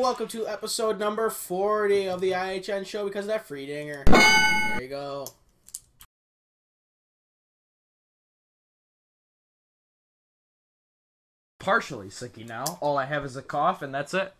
welcome to episode number 40 of the IHN show because of that free dinger. There you go. Partially sicky now. All I have is a cough, and that's it.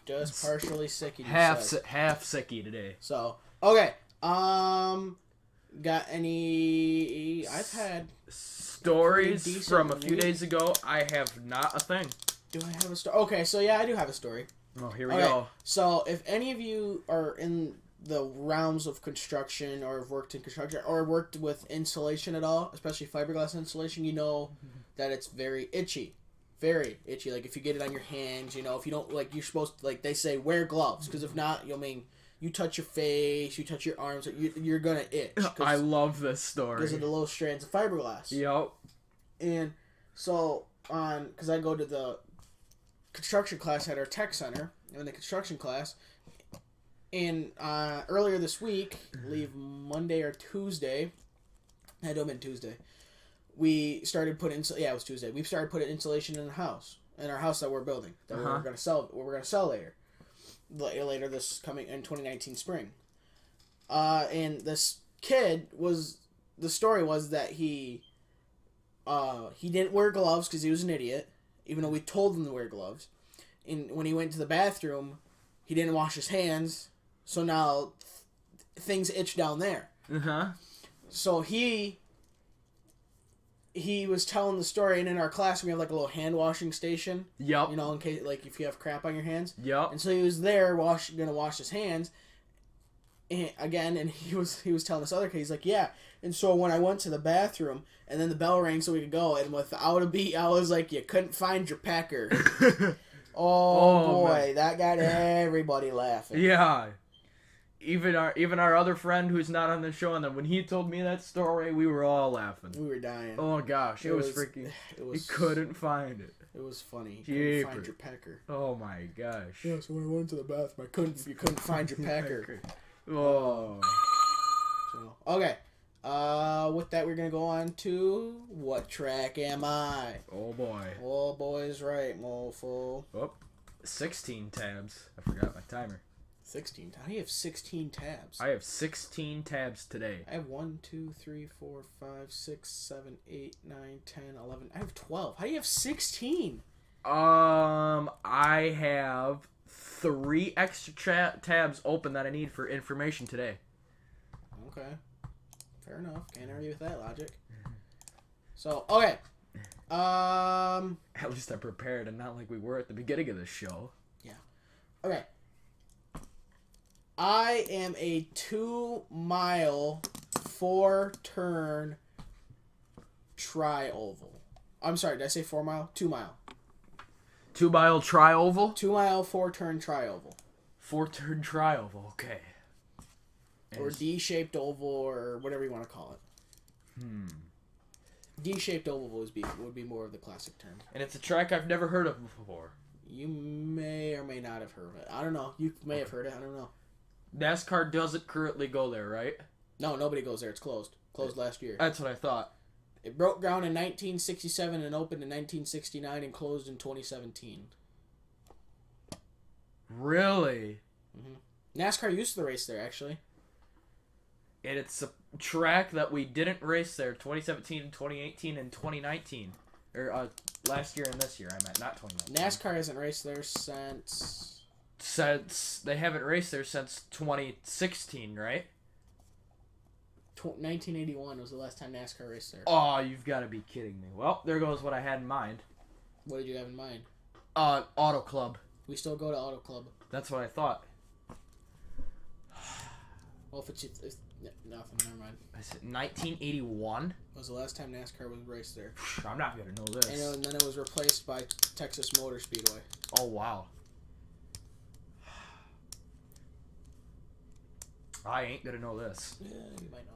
Just partially sicky. Half sicky today. So, okay. Got any... I've had... Stories from a few days ago. I have not a thing. Do I have a story? Okay, so yeah, I do have a story. Oh, here we go. So, if any of you are in the realms of construction or have worked in construction or worked with insulation at all, especially fiberglass insulation, you know that it's very itchy. Very itchy. Like, if you get it on your hands, you know, if you don't, like, you're supposed to, like, they say wear gloves, because if not, you touch your face, you touch your arms, you're gonna itch. I love this story. Because of the little strands of fiberglass. Yep. And so, because I go to the construction class at our tech center, in the construction class, and earlier this week, I believe Monday or Tuesday, I had to have been Tuesday, we started putting, it was Tuesday, we started putting insulation in the house, in our house that we're building, that we're going to sell later this coming in 2019 spring. And this kid the story was that he didn't wear gloves because he was an idiot, even though we told him to wear gloves. And when he went to the bathroom, he didn't wash his hands, so now things itch down there. So he was telling the story, and in our class we have like a little hand washing station. Yep. You know, in case like if you have crap on your hands. Yep. And so he was there gonna wash his hands. And he was telling this other kid, he's like, yeah. And so when I went to the bathroom, and then the bell rang so we could go, and without a beat, I was like, you couldn't find your packer. Oh boy, man. That got everybody laughing. Yeah. Even our other friend who's not on the show, and then when he told me that story, we were all laughing. We were dying. Oh gosh, it was freaking. He couldn't find it. It was funny. You couldn't find your packer. Oh my gosh. Yeah, so when I went to the bathroom, you couldn't find your packer. Oh. So, okay. With that, we're gonna go on to what track am I? Oh boy. Oh boy's right, mofo. Oh, 16 tabs. I forgot my timer. 16. How do you have 16 tabs? I have 16 tabs today. I have 1, 2, 3, 4, 5, 6, 7, 8, 9, 10, 11. I have 12. How do you have 16? I have 3 extra tabs open that I need for information today. Okay. Fair enough. Can't argue with that logic. So, okay. At least I'm prepared and not like we were at the beginning of this show. Yeah. Okay. I am a 2-mile, 4-turn tri-oval. I'm sorry, did I say 4-mile? 2-mile. 2-mile tri-oval? 2-mile, 4-turn tri-oval. 4-turn tri-oval, okay. Or D-shaped oval, or whatever you want to call it. D-shaped oval would be more of the classic term. And it's a track I've never heard of before. You may or may not have heard of it. I don't know. You may have heard it. I don't know. NASCAR doesn't currently go there, right? No, nobody goes there. It's closed. Closed last year. That's what I thought. It broke ground in 1967 and opened in 1969 and closed in 2017. Really? NASCAR used to race there, actually. And it's a track that we didn't race there 2017 and 2018 and 2019. Or last year and this year, I meant, not 2019. NASCAR hasn't raced there since they haven't raced there since 2016, right? 1981 was the last time NASCAR raced there. Oh, you've got to be kidding me. Well, there goes what I had in mind. What did you have in mind? Auto Club. We still go to Auto Club. That's what I thought. Well, if it's nothing, never mind. I said 1981? Was the last time NASCAR was raced there. I'm not going to know this. And then it was replaced by Texas Motor Speedway. Oh, wow. I ain't going to know this. Yeah, you might not.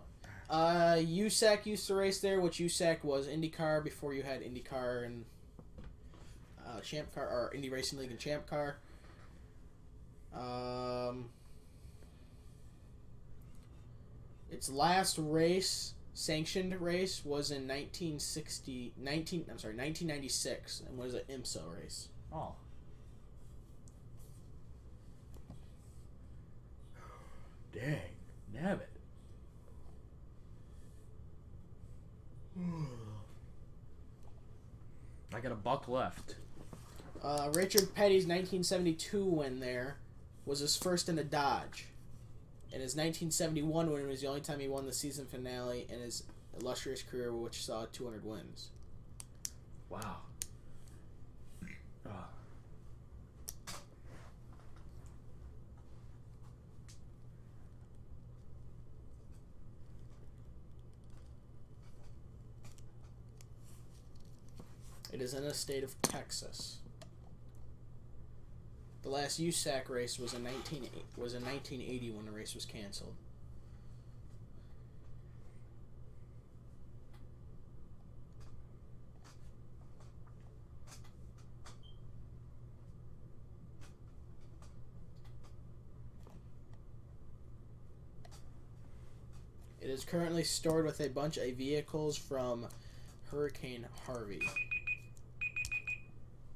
USAC used to race there, which USAC was IndyCar before you had IndyCar and Champ Car, or Indy Racing League and Champ Car. Its last race, sanctioned race, was in 1996, and was an IMSA race. Oh. Dang. Nabbit. I got a buck left. Richard Petty's 1972 win there was his first in a Dodge. And his 1971 win was the only time he won the season finale in his illustrious career, which saw 200 wins. Wow. It is in the state of Texas. The last USAC race was in 1980 when the race was canceled. It is currently stored with a bunch of vehicles from Hurricane Harvey.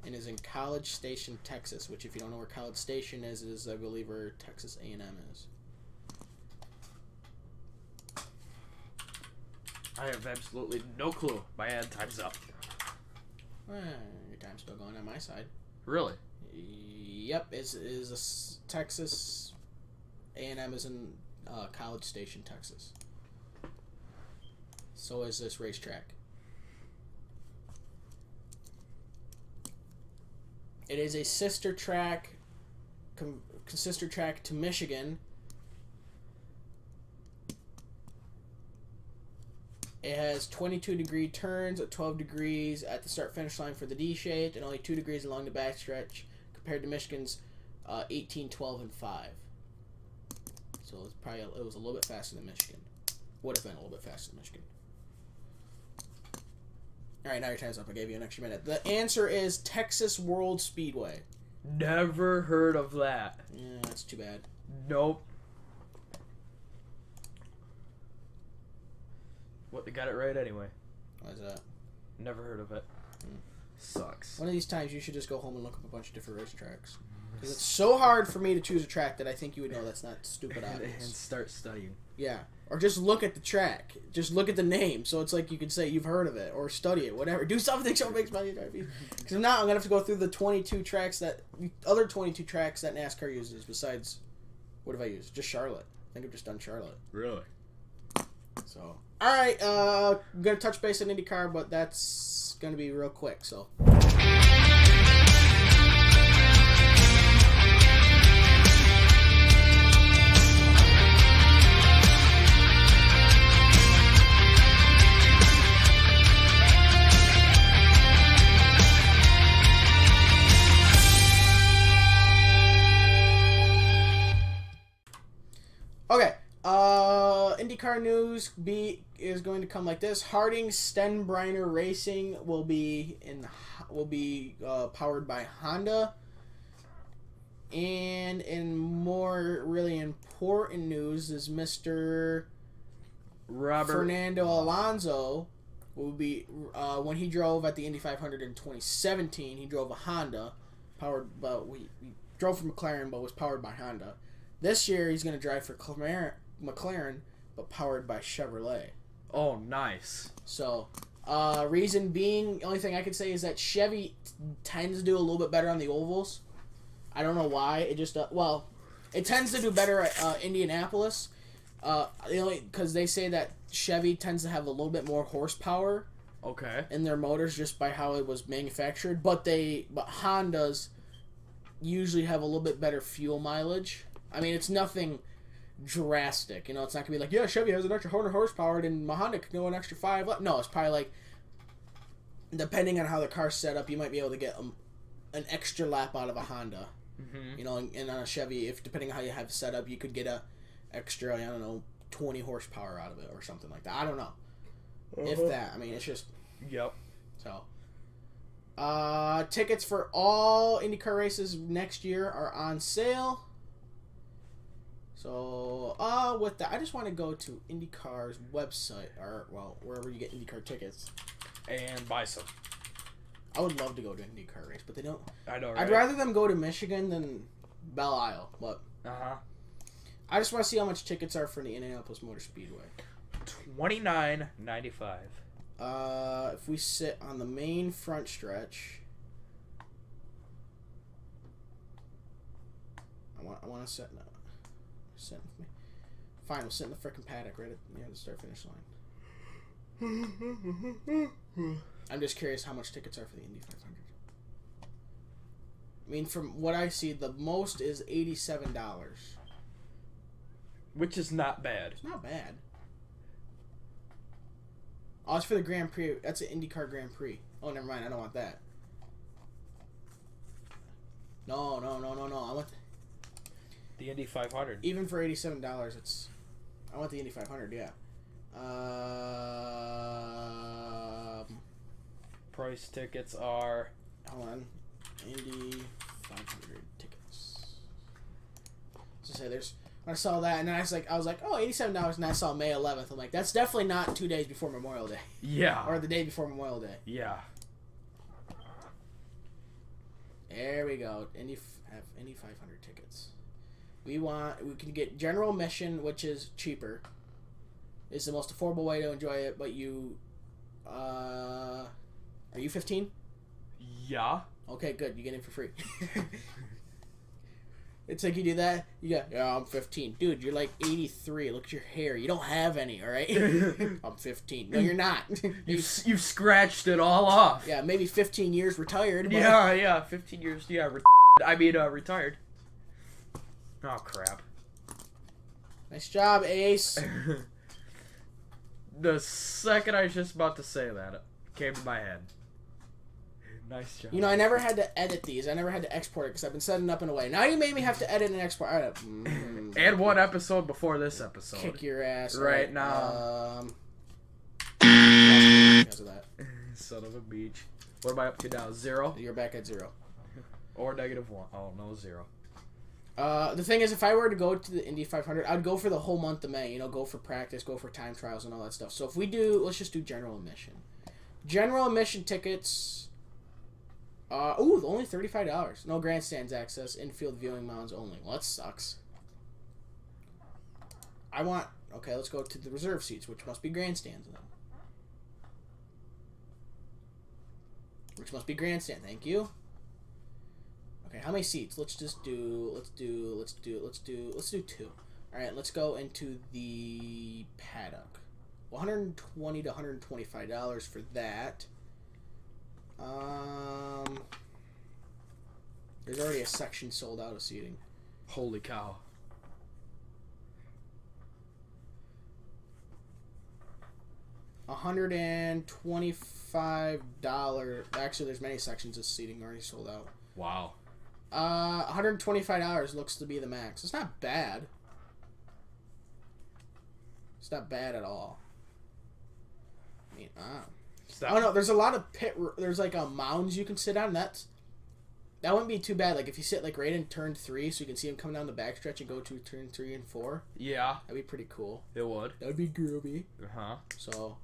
And is in College Station, Texas, which, if you don't know where College Station is I believe where Texas A&M is. I have absolutely no clue. My ad time's up. Your time's still going on my side. Really? Yep, is Texas A&M is in College Station, Texas. So is this racetrack. It is a sister track to Michigan. It has 22-degree turns at 12 degrees at the start-finish line for the D-shaped, and only 2 degrees along the backstretch, compared to Michigan's 18, 12, and 5. So it was a little bit faster than Michigan. Would have been a little bit faster than Michigan. All right, now your time's up. I gave you an extra minute. The answer is Texas World Speedway. Never heard of that. Yeah, that's too bad. Nope. What, they got it right anyway. Why is that? Never heard of it. Sucks. One of these times you should just go home and look up a bunch of different racetracks. Because it's so hard for me to choose a track that I think you would know that's not stupid obvious. And start studying. Yeah. Or just look at the track. Just look at the name. So it's like you could say you've heard of it. Or study it. Whatever. Do something so it makes money. Because if not, I'm going to have to go through the 22 tracks that... other 22 tracks that NASCAR uses besides... What have I used? Just Charlotte. I think I've just done Charlotte. Really? So... Alright, I'm going to touch base on IndyCar, but that's going to be real quick, so... Okay, IndyCar news is going to come like this. Harding Stenbrenner Racing will be powered by Honda. And in more really important news is Mr. Fernando Alonso will be when he drove at the Indy 500 in 2017. He drove a Honda, he drove for McLaren, but was powered by Honda. This year, he's going to drive for McLaren, but powered by Chevrolet. Oh, nice. So, reason being, the only thing I could say is that Chevy tends to do a little bit better on the ovals. I don't know why. It just, it tends to do better at Indianapolis. Because they say that Chevy tends to have a little bit more horsepower. Okay. In their motors just by how it was manufactured. But Hondas usually have a little bit better fuel mileage. I mean, it's nothing drastic. It's not going to be like, yeah, Chevy has an extra 100 horsepower and my Honda can go an extra 5. No, it's probably like, depending on how the car's set up, you might be able to get an extra lap out of a Honda. Mm-hmm. And on a Chevy, depending on how you have it set up, you could get a extra, 20 horsepower out of it or something like that. I don't know. If that. I mean, it's just... Yep. So... tickets for all IndyCar races next year are on sale. So, with that, I just want to go to IndyCar's website, or, wherever you get IndyCar tickets. And buy some. I would love to go to an IndyCar race, but they don't... I know, right? I'd rather them go to Michigan than Belle Isle, but... Uh-huh. I just want to see how much tickets are for the Indianapolis Motor Speedway. $29.95. If we sit on the main front stretch, I want to sit in the, fine, we'll sit in the frickin' paddock right near the start finish line. I'm just curious how much tickets are for the Indy 500. I mean, from what I see, the most is $87. Which is not bad. It's not bad. Oh, it's for the Grand Prix. That's an IndyCar Grand Prix. Oh, never mind. I don't want that. No. I want the Indy 500. Even for $87, it's... I want the Indy 500, yeah. Price tickets are... Hold on. Indy 500 tickets. So say there's... When I saw that, and then I was like, oh, $87, and I saw May 11th. I'm like, that's definitely not 2 days before Memorial Day. Yeah. Or the day before Memorial Day. Yeah. There we go. Indy 500 tickets. We can get general admission, which is cheaper. It's the most affordable way to enjoy it, but you... are you 15? Yeah. Okay, good. You get in for free. It's like you do that, you go, yeah, I'm 15. Dude, you're like 83. Look at your hair. You don't have any, all right? I'm 15. No, you're not. You've scratched it all off. Yeah, maybe 15 years retired. But... Yeah, 15 years, yeah, retired. Oh, crap. Nice job, Ace. The second I was just about to say that, it came to my head. Nice job. You know, I never had to edit these. I never had to export it because I've been setting up in a way. Now you made me have to edit and export. And one episode before this episode. Kick your ass. Right now. Because of that. Son of a beach. What am I up to now? 0? You're back at 0. Or -1. Oh, no, 0. The thing is, if I were to go to the Indy 500, I'd go for the whole month of May. You know, go for practice, go for time trials and all that stuff. So if we do, let's just do general admission. General admission tickets... only $35. No grandstands access. Infield viewing mounds only. Well, that sucks. Okay, let's go to the reserve seats, which must be grandstands then. Which must be grandstand. Thank you. Okay, how many seats? Let's do 2. All right, let's go into the paddock. $120 to $125 for that. There's already a section sold out of seating. Holy cow. $125. Actually, there's many sections of seating already sold out. Wow. $125 looks to be the max. It's not bad. It's not bad at all. I mean, oh no, there's a lot of there's like mounds you can sit on. That wouldn't be too bad. Like if you sit like right in turn 3, so you can see him coming down the backstretch and go to turn 3 and 4. Yeah, that'd be pretty cool. It would. That'd be groovy. So,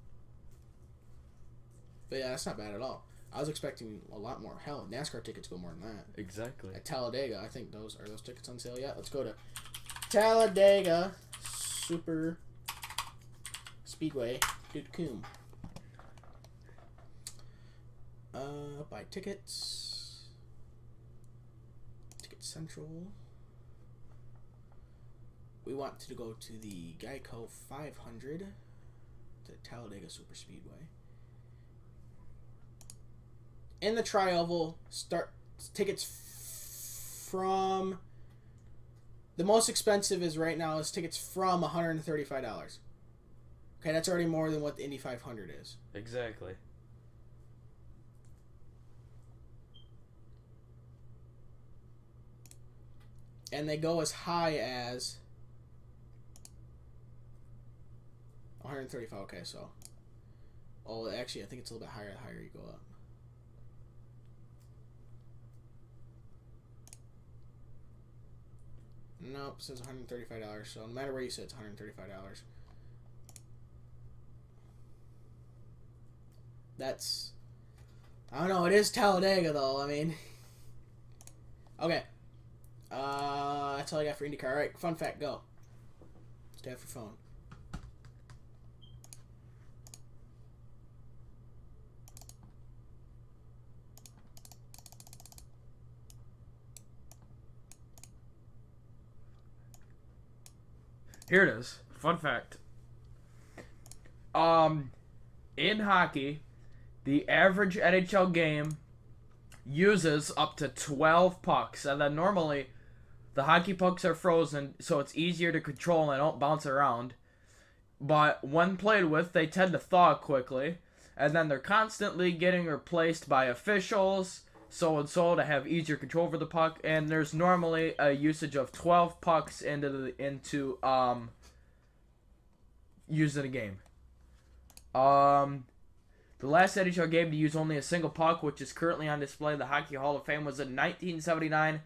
but yeah, that's not bad at all. I was expecting a lot more. Hell, NASCAR tickets go more than that. Exactly. At Talladega, I think those tickets on sale yet. Let's go to Talladega Super Speedway.com. Buy tickets. Ticket Central. We want to go to the Geico 500 to Talladega Super Speedway. In the tri-oval, tickets from... The most expensive is right now is tickets from $135. Okay, that's already more than what the Indy 500 is. Exactly. And they go as high as 135. Okay, so... Oh, actually, I think it's a little bit higher the higher you go up. Nope, it says $135, so no matter where you sit, it's $135. That's... I don't know, it is Talladega, though, I mean... Okay. That's all I got for IndyCar. Alright, fun fact, go. Stay off your phone. Here it is. Fun fact. In hockey, the average NHL game uses up to 12 pucks, and then normally the hockey pucks are frozen, so it's easier to control and they don't bounce around. But when played with, they tend to thaw quickly, and then they're constantly getting replaced by officials, so and so, to have easier control over the puck. And there's normally a usage of 12 pucks into using a game. The last NHL game to use only a single puck, which is currently on display in the Hockey Hall of Fame, was in 1979,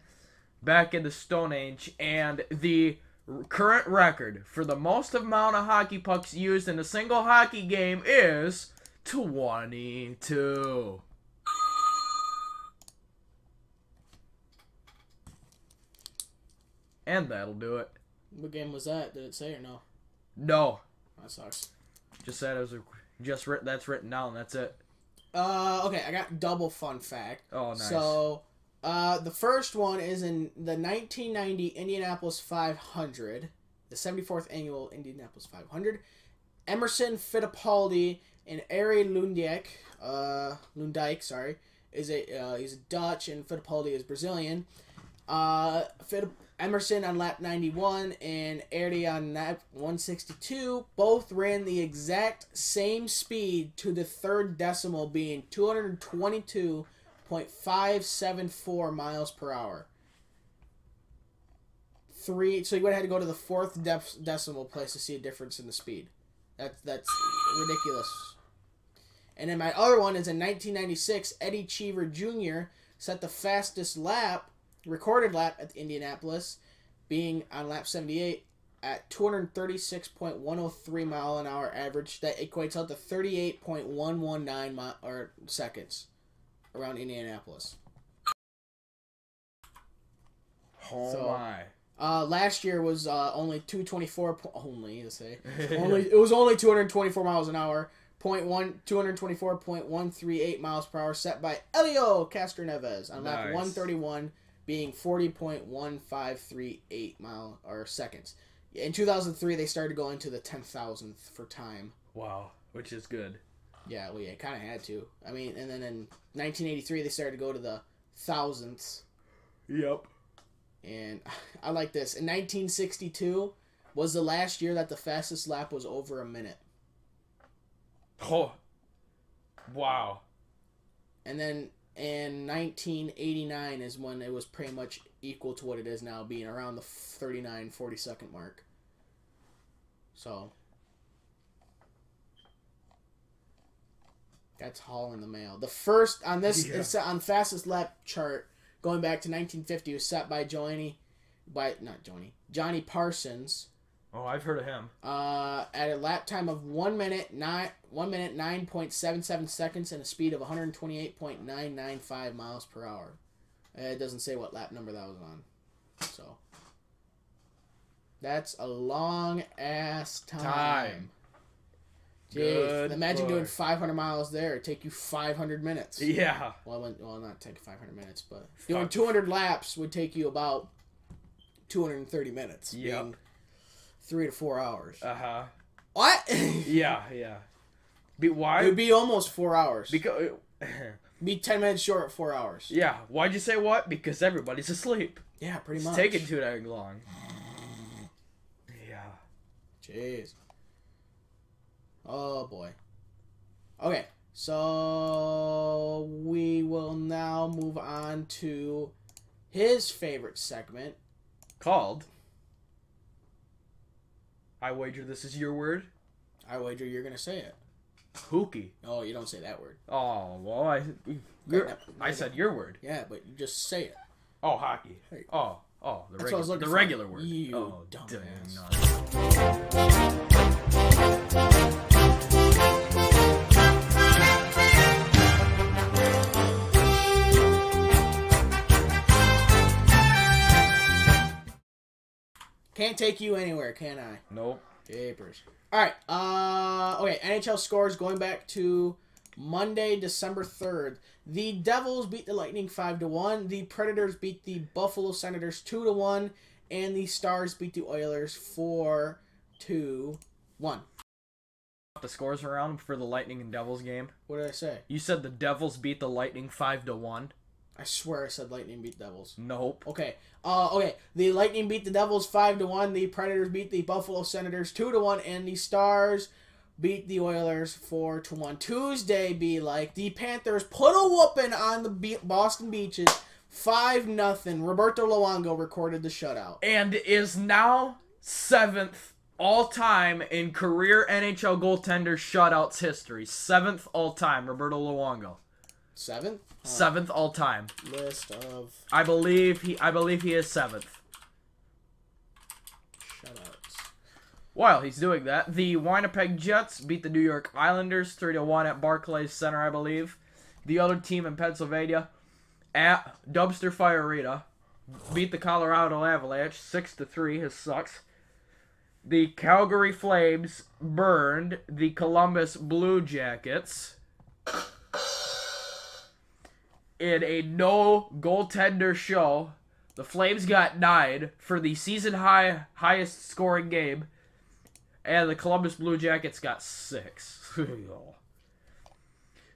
back in the Stone Age. And the current record for the most amount of hockey pucks used in a single hockey game is 22. And that'll do it. What game was that? Did it say or no? No. That sucks. Just said it was that's written down. That's it. Okay, I got double fun fact. Oh, nice. So, the first one is in the 1990 Indianapolis 500, the 74th annual Indianapolis 500. Emerson Fittipaldi and Arie Lundijk, he's a Dutch and Fittipaldi is Brazilian. Emerson on lap 91 and Arie on lap 162 both ran the exact same speed to the third decimal, being 222.574 miles per hour. So you would have had to go to the fourth decimal place to see a difference in the speed. That's ridiculous. And then my other one is in 1996, Eddie Cheever Jr. set the fastest recorded lap at Indianapolis, being on lap 78 at 236.103 mile an hour average. That equates out to 38.119 seconds around Indianapolis. Oh my. Last year was only 224. It was only 224 miles an hour. 224.138 miles per hour set by Elio Castroneves on lap 131, being 40.1538 seconds. In 2003, they started going to the 10,000th for time. Wow, which is good. Yeah, well, yeah, kind of had to. I mean, and then in 1983, they started to go to the thousandths. Yep. And I like this. In 1962 was the last year that the fastest lap was over a minute. Oh, wow. And then in 1989 is when it was pretty much equal to what it is now, being around the 40 second mark. So that's all in the mail. The first on this on fastest lap chart going back to 1950 was set by Johnny Parsons. Oh, I've heard of him. At a lap time of 1 minute 9.77 seconds and a speed of 128.995 miles per hour. It doesn't say what lap number that was on. So that's a long ass time. Jeez, imagine doing 500 miles there. It'd take you 500 minutes. Yeah. Well, not take 500 minutes, but doing 200 laps would take you about 230 minutes. Yeah. 3 to 4 hours. Uh-huh. What? Yeah. Why? It would be almost 4 hours. Because be 10 minutes short of 4 hours. Yeah. Why'd you say what? Because everybody's asleep. Yeah, pretty much. It's taking too dang long. Yeah. Jeez. Oh, boy. Okay, so we will now move on to his favorite segment. Called... I wager this is your word? I wager you're going to say it. Hooky. Oh, you don't say that word. Oh, well, I said your word. Yeah, but you just say it. Oh, hockey. Hey. Oh, the regular word. You dumbass. Can't take you anywhere, can I? Nope. Papers. All right. Okay. NHL scores going back to Monday, December 3rd. The Devils beat the Lightning 5-1. The Predators beat the Buffalo Senators 2-1, and the Stars beat the Oilers 4-1. The scores around for the Lightning and Devils game. What did I say? You said the Devils beat the Lightning 5-1. I swear I said Lightning beat Devils. Nope. Okay. Okay. The Lightning beat the Devils 5-1. The Predators beat the Buffalo Senators 2-1, and the Stars beat the Oilers 4-1. Tuesday be like the Panthers put a whooping on the Boston Beaches 5-0. Roberto Luongo recorded the shutout. And is now 7th all-time in career NHL goaltender shutouts history. 7th all-time, Roberto Luongo. 7th? 7th all-time. List of I believe he is 7th. shutouts. While he's doing that, the Winnipeg Jets beat the New York Islanders 3-1 at Barclays Center, I believe. The other team in Pennsylvania at Dumpster Fire Arena beat the Colorado Avalanche 6-3. His sucks. The Calgary Flames burned the Columbus Blue Jackets in a no goaltender show. The Flames got 9 for the season highest scoring game, and the Columbus Blue Jackets got 6.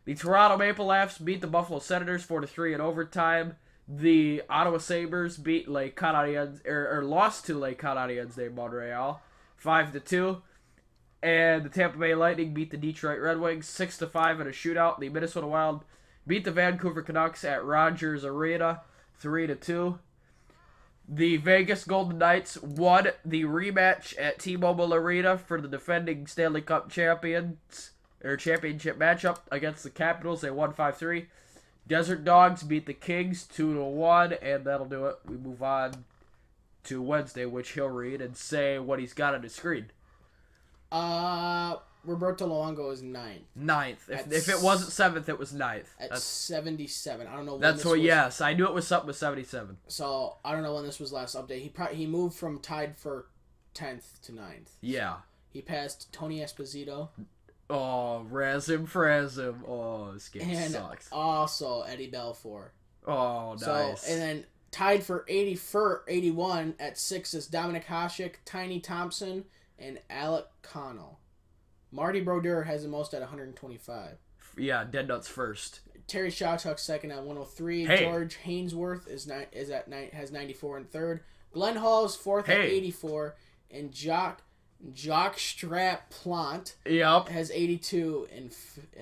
The Toronto Maple Leafs beat the Buffalo Senators 4-3 in overtime. The Ottawa Sabres beat Lake Canadiens, or lost to Lake Canadiens de Montreal 5-2. And the Tampa Bay Lightning beat the Detroit Red Wings 6-5 in a shootout. The Minnesota Wild beat the Vancouver Canucks at Rogers Arena 3-2. The Vegas Golden Knights won the rematch at T-Mobile Arena for the defending Stanley Cup champions, or championship matchup against the Capitals. They won 5-3. Desert Dogs beat the Kings 2-1, and that'll do it. We move on to Wednesday, which he'll read and say what he's got on his screen. Roberto Luongo is 9th. 9th. If it wasn't 7th, it was 9th. At 77. I don't know when that's this what. was. Yes, I knew it was something with 77. So I don't know when this was last update. He moved from tied for 10th to 9th. Yeah. He passed Tony Esposito. Oh, Razim Frazim. Oh, this game and sucks. Also Eddie Belfour. Oh, nice. So, and then tied for 81 at 6 is Dominic Hasek, Tiny Thompson, and Alec Connell. Marty Brodeur has the most at 125. Yeah, Dead Nuts first. Terry Shawchuck second at 103. Hey. George Hainsworth has 94 and third. Glenn Hall is fourth at 84, and Jock Strap Plant has 82 in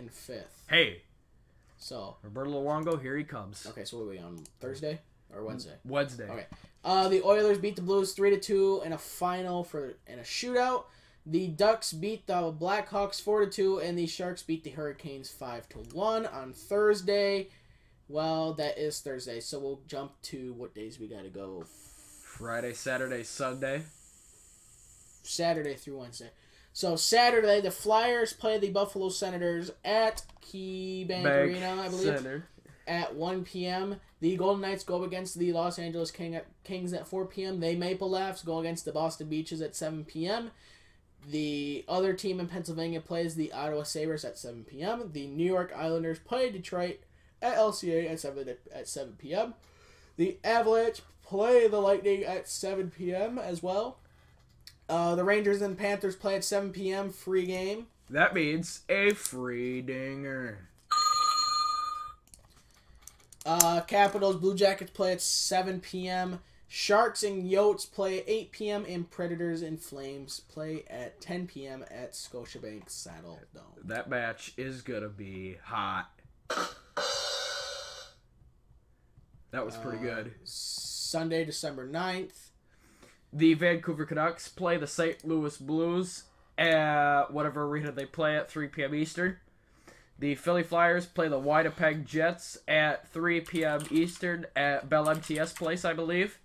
fifth. Hey. So Roberto Luongo, here he comes. Okay, so what are we on Thursday or Wednesday? Wednesday. Okay. The Oilers beat the Blues 3-2 in a final in a shootout. The Ducks beat the Blackhawks 4-2, and the Sharks beat the Hurricanes 5-1 on Thursday. Well, that is Thursday, so we'll jump to what days we gotta go. Friday, Saturday, Sunday. Saturday through Wednesday. So Saturday, the Flyers play the Buffalo Senators at KeyBank Arena, I believe, Center. at 1 p.m. The Golden Knights go against the Los Angeles Kings at 4 p.m. The Maple Leafs go against the Boston Beaches at 7 p.m. The other team in Pennsylvania plays the Ottawa Sabres at 7 p.m. The New York Islanders play Detroit at LCA at 7 p.m. The Avalanche play the Lightning at 7 p.m. as well. The Rangers and Panthers play at 7 p.m. Free game. That means a free dinger. Capitals, Blue Jackets play at 7 p.m. Sharks and Yotes play at 8 p.m. and Predators and Flames play at 10 p.m. at Scotiabank Saddle Dome. That match is going to be hot. That was pretty good. Sunday, December 9th. The Vancouver Canucks play the St. Louis Blues at whatever arena they play at 3 p.m. Eastern. The Philly Flyers play the Winnipeg Jets at 3 p.m. Eastern at Bell MTS Place, I believe.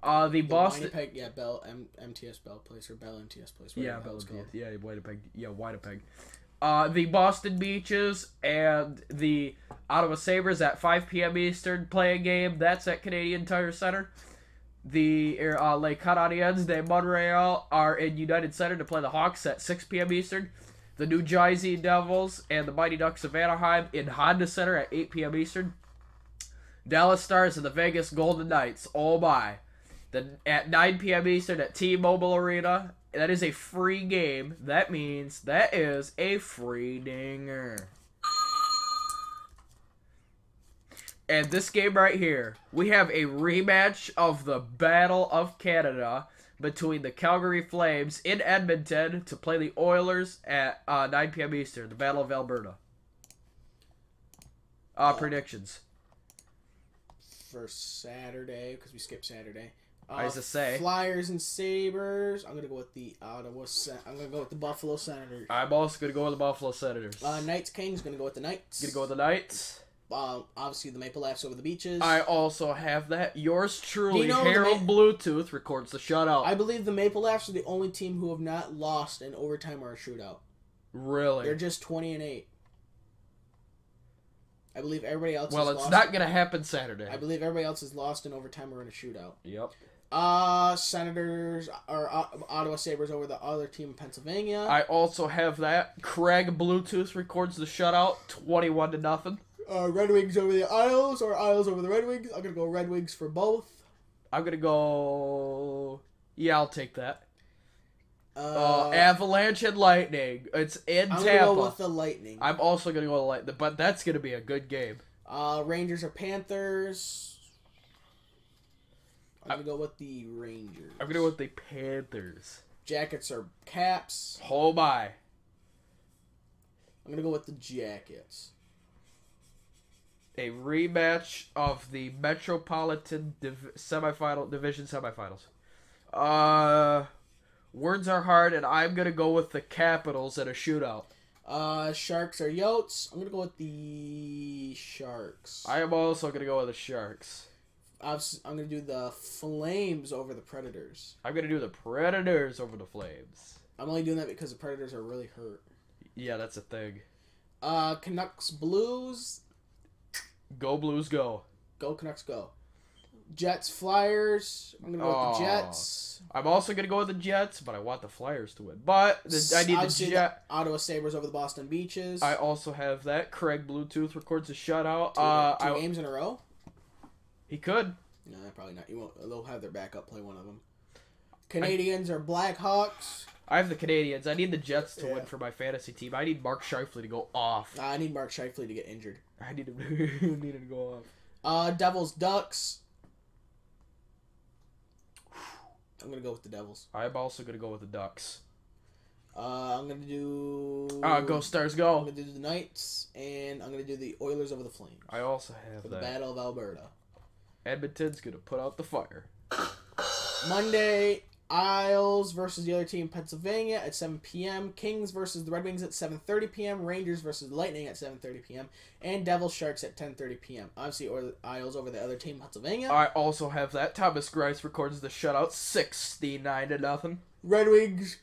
The Boston... Winnipeg, Bell MTS Bell Place or Bell MTS Place. Yeah, Bell MTS. Yeah, Winnipeg. Yeah, Winnipeg. The Boston Beaches and the Ottawa Sabres at 5 p.m. Eastern play a game. That's at Canadian Tire Center. The Les Canadiens de Montreal are in United Center to play the Hawks at 6 p.m. Eastern. The New Jersey Devils and the Mighty Ducks of Anaheim in Honda Center at 8 p.m. Eastern. Dallas Stars and the Vegas Golden Knights. Oh my. At 9 p.m. Eastern at T-Mobile Arena. That is a free game. That means that is a free dinger. And this game right here, we have a rematch of the Battle of Canada between the Calgary Flames in Edmonton to play the Oilers at 9 p.m. Eastern, the Battle of Alberta. Predictions. For Saturday, because we skipped Saturday. I was to say Flyers and Sabres. I'm gonna go with the I'm gonna go with the Buffalo Senators. I'm also gonna go with the Buffalo Senators. Knights Kings. Gonna go with the Knights. Gonna go with the Knights. Obviously the Maple Leafs over the Beaches. I also have that. Yours truly, Harold Bluetooth, records the shutout. I believe the Maple Leafs are the only team who have not lost in overtime or a shootout. Really? They're just 20-8. I believe everybody else. Well, it's not gonna happen Saturday. I believe everybody else is lost in overtime or in a shootout. Yep. Senators or Ottawa Sabres over the other team in Pennsylvania. I also have that. Craig Bluetooth records the shutout, 21-0. Red Wings over the Isles or Isles over the Red Wings. I'm gonna go Red Wings for both. I'm gonna go. Yeah, I'll take that. Avalanche and Lightning. It's in Tampa. I'm gonna go with the Lightning. I'm also gonna go with the Lightning, but that's gonna be a good game. Rangers or Panthers. I'm gonna go with the Rangers. I'm gonna go with the Panthers. Jackets or Caps. Oh my. I'm gonna go with the Jackets. A rematch of the Metropolitan Division semifinals. Words are hard, and I'm gonna go with the Capitals in a shootout. Sharks or Yotes. I'm gonna go with the Sharks. I am also gonna go with the Sharks. I'm gonna do the Flames over the Predators. I'm gonna do the Predators over the Flames. I'm only doing that because the Predators are really hurt. Yeah, that's a thing. Canucks Blues. Go Blues, go. Go Canucks, go. Jets Flyers. I'm gonna go with the Jets. I'm also gonna go with the Jets, but I want the Flyers to win. But I need the Jets. Ottawa Sabres over the Boston Beaches. I also have that. Craig Bluetooth records a shutout. Two games in a row. He could. No, probably not. They'll have their backup play one of them. Canadians or Blackhawks. I have the Canadians. I need the Jets to win for my fantasy team. I need Mark Scheifele to go off. I need Mark Scheifele to get injured. I need him to go off. Devils Ducks. I'm gonna go with the Devils. I'm also gonna go with the Ducks. I'm gonna do. Go Stars, go! I'm gonna do the Knights, and I'm gonna do the Oilers over the Flames. I also have for the Battle of Alberta. Edmonton's gonna put out the fire. Monday, Isles versus the other team, Pennsylvania at 7 p.m. Kings versus the Red Wings at 7:30 p.m. Rangers versus the Lightning at 7:30 p.m. And Devils Sharks at 10:30 p.m. Obviously, or Isles over the other team, Pennsylvania. I also have that. Thomas Grice records the shutout, 69-0. Red Wings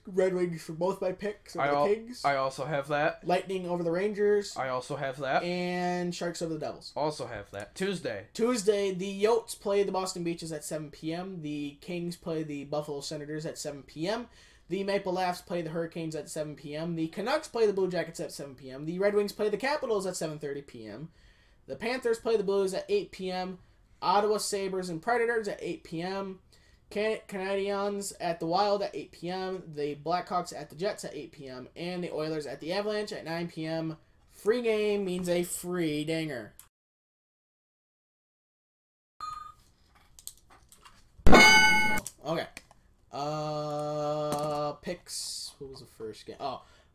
for both my picks over the Kings. I also have that. Lightning over the Rangers. I also have that. And Sharks over the Devils. Also have that. Tuesday, the Yotes play the Boston Beaches at 7 p.m. The Kings play the Buffalo Senators at 7 p.m. The Maple Leafs play the Hurricanes at 7 p.m. The Canucks play the Blue Jackets at 7 p.m. The Red Wings play the Capitals at 7:30 p.m. The Panthers play the Blues at 8 p.m. Ottawa Sabres and Predators at 8 p.m. Canadiens at the Wild at 8 p.m. The Blackhawks at the Jets at 8 p.m. And the Oilers at the Avalanche at 9 p.m. Free game means a free dinger. Okay. Picks. What was the first game?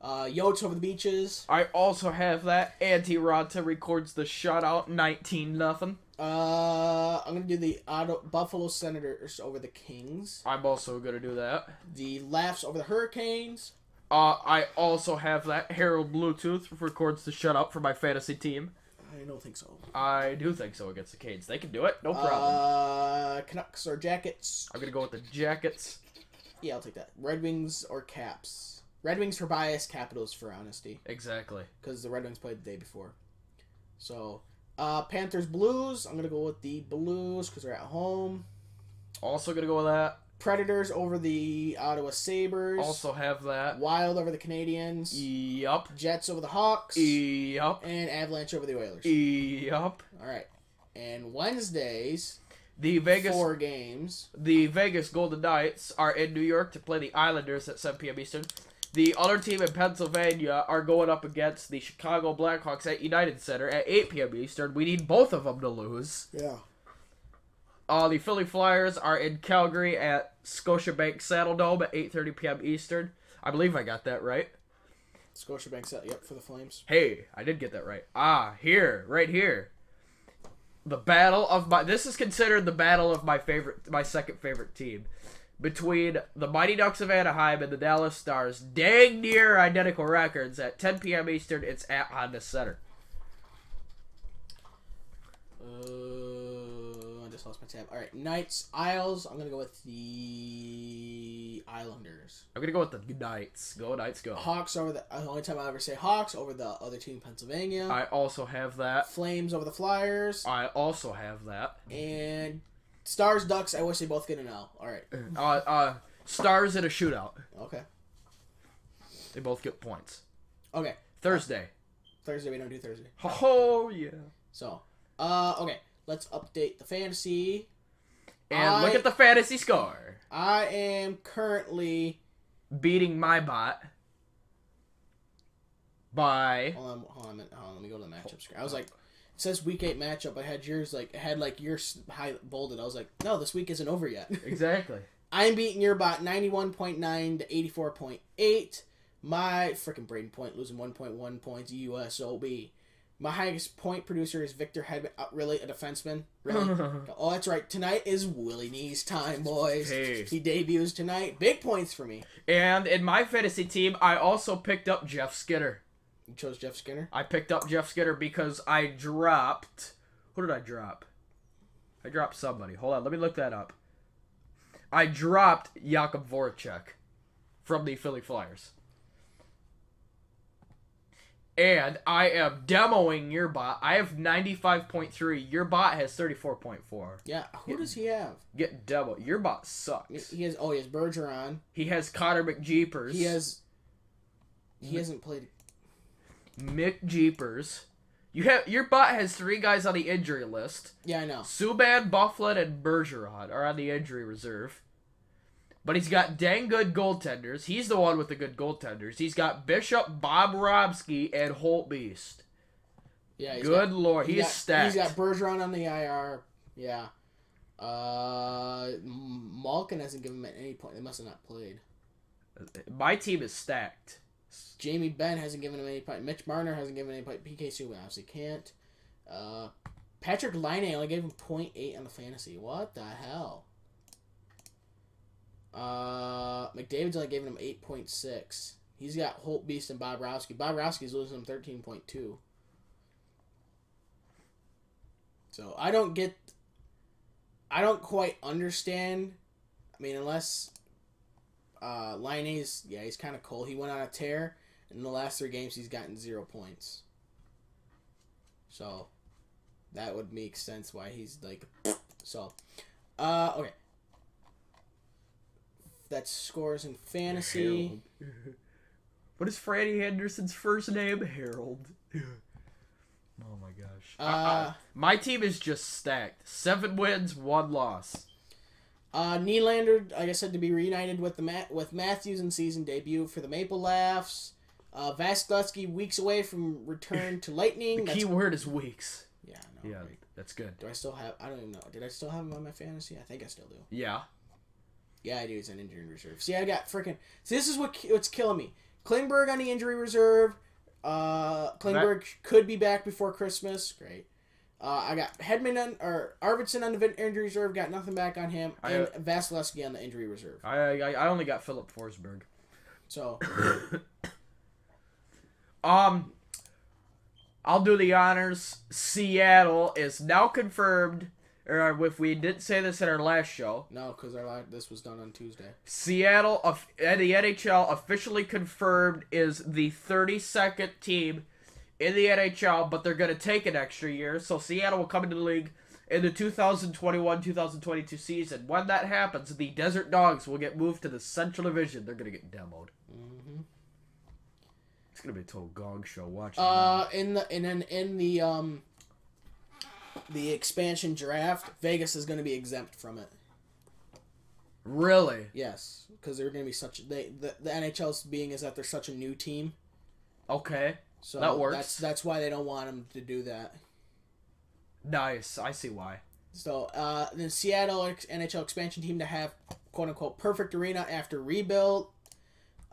Yotes over the Beaches. I also have that. Antti records the shutout, 19-0. I'm gonna do the Buffalo Senators over the Kings. I'm also gonna do that. The Leafs over the Hurricanes. I also have that. Harold Bluetooth records the shutout for my fantasy team. I don't think so. I do think so against the Canes. They can do it. No problem. Canucks or Jackets. I'm gonna go with the Jackets. Yeah, I'll take that. Red Wings or Caps. Red Wings for bias, Capitals for honesty. Exactly. Because the Red Wings played the day before. So, Panthers Blues. I'm gonna go with the Blues because they're at home. Also gonna go with that. Predators over the Ottawa Sabres. Also have that. Wild over the Canadiens. Yup. Jets over the Hawks. Yup. And Avalanche over the Oilers. Yup. All right. And Wednesdays, the Vegas 4 games. The Vegas Golden Knights are in New York to play the Islanders at 7 p.m. Eastern. The other team in Pennsylvania are going up against the Chicago Blackhawks at United Center at 8 p.m. Eastern. We need both of them to lose. Yeah. The Philly Flyers are in Calgary at Scotiabank Saddledome at 8:30 p.m. Eastern. I believe I got that right. Scotiabank yep, for the Flames. Hey, I did get that right. Right here. This is considered the battle of my second favorite team. Between the Mighty Ducks of Anaheim and the Dallas Stars. Dang near identical records. At 10 p.m. Eastern, it's at Honda Center. I just lost my tab. All right, Knights, Isles. I'm going to go with the Islanders. I'm going to go with the Knights. Go, Knights, go. Hawks over the only time I ever say Hawks over the other team, Pennsylvania. I also have that. Flames over the Flyers. I also have that. And Stars, Ducks. I wish they both get an L. All right. Stars in a shootout. Okay. They both get points. Okay. Thursday. Thursday, we don't do Thursday. Oh, yeah. So, okay. Let's update the fantasy. And look at the fantasy score. I am currently beating my bot by... Hold on. Let me go to the matchup screen. I was like, it says week 8 matchup. I had yours, yours high bolded. I was like, no, this week isn't over yet. Exactly. I'm beating your bot 91.9 to 84.8. My freaking Braden Point losing 1.1 points. USOB. My highest point producer is Victor Hedman. Really? A defenseman? Really? Oh, that's right. Tonight is Willie Knees time, boys. Hey. He debuts tonight. Big points for me. And in my fantasy team, I also picked up Jeff Skinner. You chose Jeff Skinner? I picked up Jeff Skinner because I dropped... Who did I drop? I dropped somebody. Hold on. Let me look that up. I dropped Jakub Voracek from the Philly Flyers. And I am demoing your bot. I have 95.3. Your bot has 34.4. Yeah. Who does he have? Get demo. Your bot sucks. He has Bergeron. He has Connor McJeepers. He hasn't played McJeepers. Your bot has 3 guys on the injury list. Yeah, I know. Subban, Bufflin, and Bergeron are on the injury reserve. But he's got dang good goaltenders. He's the one with the good goaltenders. He's got Bishop, Bobrovsky, and Holtbeast. Yeah, good lord, he's stacked. He's got Bergeron on the IR. Yeah. Malkin hasn't given him at any point. They must have not played. My team is stacked. Jamie Benn hasn't given him any point. Mitch Marner hasn't given any point. PK Subban obviously can't. Patrick Laine only gave him 0.8 on the fantasy. What the hell? McDavid's only giving him 8.6. He's got Holtbeast and Bobrovsky. Bobrovsky's losing him 13.2. So I don't quite understand. I mean, unless Laine's, he's kind of cold. He went on a tear. In the last 3 games, he's gotten 0 points. So that would make sense why he's like. So, okay. That's scores in fantasy. Harold. What is Freddie Henderson's first name? Harold. Oh my gosh. My team is just stacked. 7 wins, 1 loss. Nylander, like I said, to be reunited with Matthews in season debut for the Maple Laughs. Vasilevsky weeks away from return to Lightning. The key word is weeks. Yeah, I know. Yeah, right? that's good. Do I still have? I don't even know. Did I still have him on my fantasy? I think I still do. Yeah. Yeah, I do. He's an injury reserve. See, I got freaking. See, this is what's killing me. Klingberg on the injury reserve. Klingberg could be back before Christmas. Great. I got Arvidsson on the injury reserve. Got nothing back on him. And Vasilevsky on the injury reserve. I only got Philip Forsberg. So. I'll do the honors. Seattle is now confirmed. Or if we didn't say this in our last show. No, because this was done on Tuesday. Seattle, the NHL, officially confirmed is the 32nd team in the NHL, but they're going to take an extra year. So Seattle will come into the league in the 2021-2022 season. When that happens, the Desert Dogs will get moved to the Central Division. They're gonna get demoed. Mm-hmm. It's gonna be a total gong show. Watch. In the expansion draft, Vegas is gonna be exempt from it. Really? Yes, because they're gonna be the NHL's being is that they're such a new team. Okay. So that works. That's why they don't want them to do that. Nice. I see why. So, the Seattle NHL expansion team to have quote-unquote perfect arena after rebuild.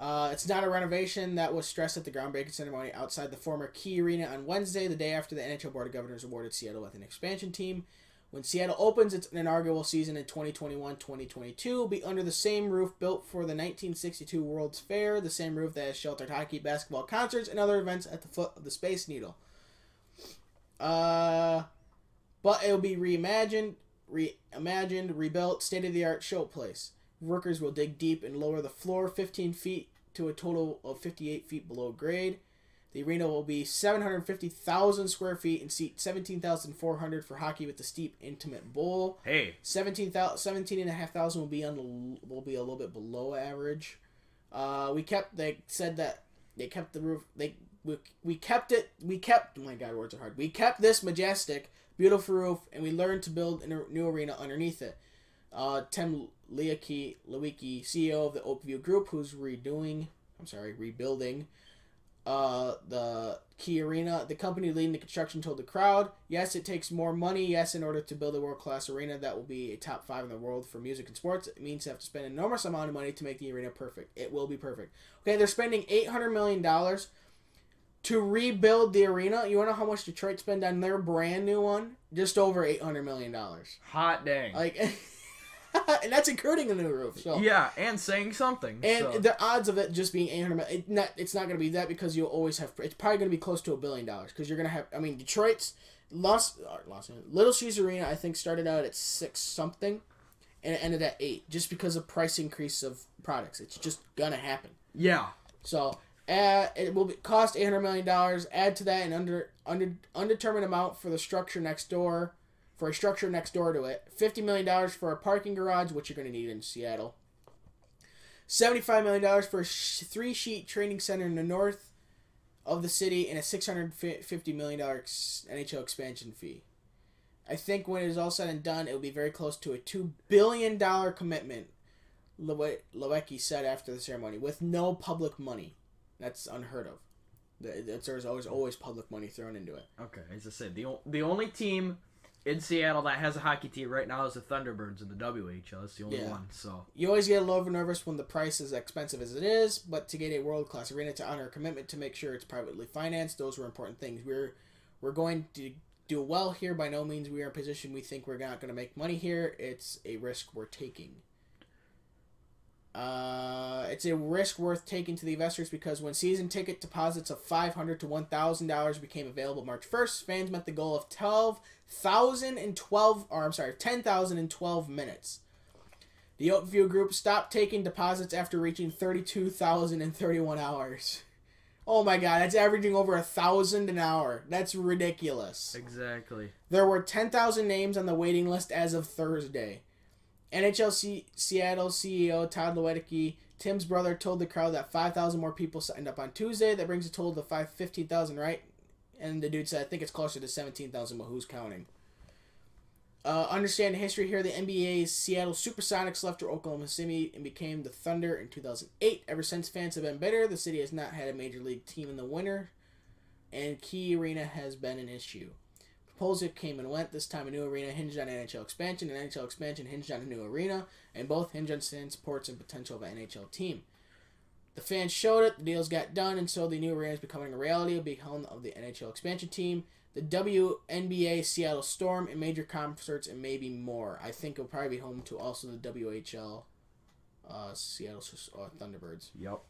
It's not a renovation. That was stressed at the groundbreaking ceremony outside the former Key Arena on Wednesday, the day after the NHL Board of Governors awarded Seattle with an expansion team. When Seattle opens its inaugural season in 2021-2022, will be under the same roof built for the 1962 World's Fair, the same roof that has sheltered hockey, basketball, concerts, and other events at the foot of the Space Needle. But it will be reimagined, rebuilt, state-of-the-art showplace. Workers will dig deep and lower the floor 15 feet to a total of 58 feet below grade. The arena will be 750,000 square feet and seat 17,400 for hockey with the steep, intimate bowl. Hey. 17,500 will be a little bit below average. They said that they kept the roof. We kept it. Oh my God, words are hard. We kept this majestic, beautiful roof, and we learned to build a new arena underneath it. Tim Lewicki, CEO of the Oakview Group, who's rebuilding the Key Arena. The company leading the construction told the crowd, yes, it takes more money. Yes, in order to build a world-class arena that will be a top 5 in the world for music and sports, it means you have to spend an enormous amount of money to make the arena perfect. It will be perfect. Okay, they're spending $800 million to rebuild the arena. You want to know how much Detroit spent on their brand new one? Just over $800 million. Hot dang. And that's including the new roof. So yeah, and saying something. And the odds of it just being $800 million, it's not going to be that because you'll always have. It's probably going to be close to $1 billion because you're going to have. I mean, Detroit's Little Caesars Arena, I think, started out at 6 something, and it ended at 8 just because of price increase of products. It's just gonna happen. Yeah. So it will cost $800 million. Add to that an undetermined amount for the structure next door. For a structure next door to it, $50 million for a parking garage, which you're going to need in Seattle. $75 million for a 3-sheet training center in the north of the city, and a $650 million NHL expansion fee. I think when it is all said and done, it will be very close to a $2 billion commitment, Lewicki said after the ceremony, with no public money. That's unheard of. There's always public money thrown into it. Okay, as I said, the only team in Seattle that has a hockey team right now is the Thunderbirds in the WHL. That's the only one. So you always get a little nervous when the price is expensive as it is, but to get a world-class arena to honor a commitment to make sure it's privately financed, those were important things. We're going to do well here. By no means we are in a position we think we're not going to make money here. It's a risk we're taking. It's a risk worth taking to the investors because when season ticket deposits of $500 to $1,000 became available March 1st, fans met the goal of 10,000 in 12 minutes. The Oakview Group stopped taking deposits after reaching 32,000 in 31 hours. Oh my God, that's averaging over 1,000 an hour. That's ridiculous. Exactly. There were 10,000 names on the waiting list as of Thursday. NHL Seattle CEO Todd Lewicki, Tim's brother, told the crowd that 5,000 more people signed up on Tuesday. That brings a total to 15,000, right? And the dude said, I think it's closer to 17,000, but who's counting? Understand the history here. The NBA's Seattle Supersonics left for Oklahoma City and became the Thunder in 2008. Ever since, fans have been bitter. The city has not had a major league team in the winter, and Key Arena has been an issue. Proposal came and went. This time a new arena hinged on NHL expansion, and NHL expansion hinged on a new arena, and both hinged on fan supports and potential of an NHL team. The fans showed it, the deals got done, and so the new arena is becoming a reality. It will be home of the NHL expansion team, the WNBA Seattle Storm, and major concerts, and maybe more. I think it'll probably be home to also the WHL Seattle Thunderbirds. Yep.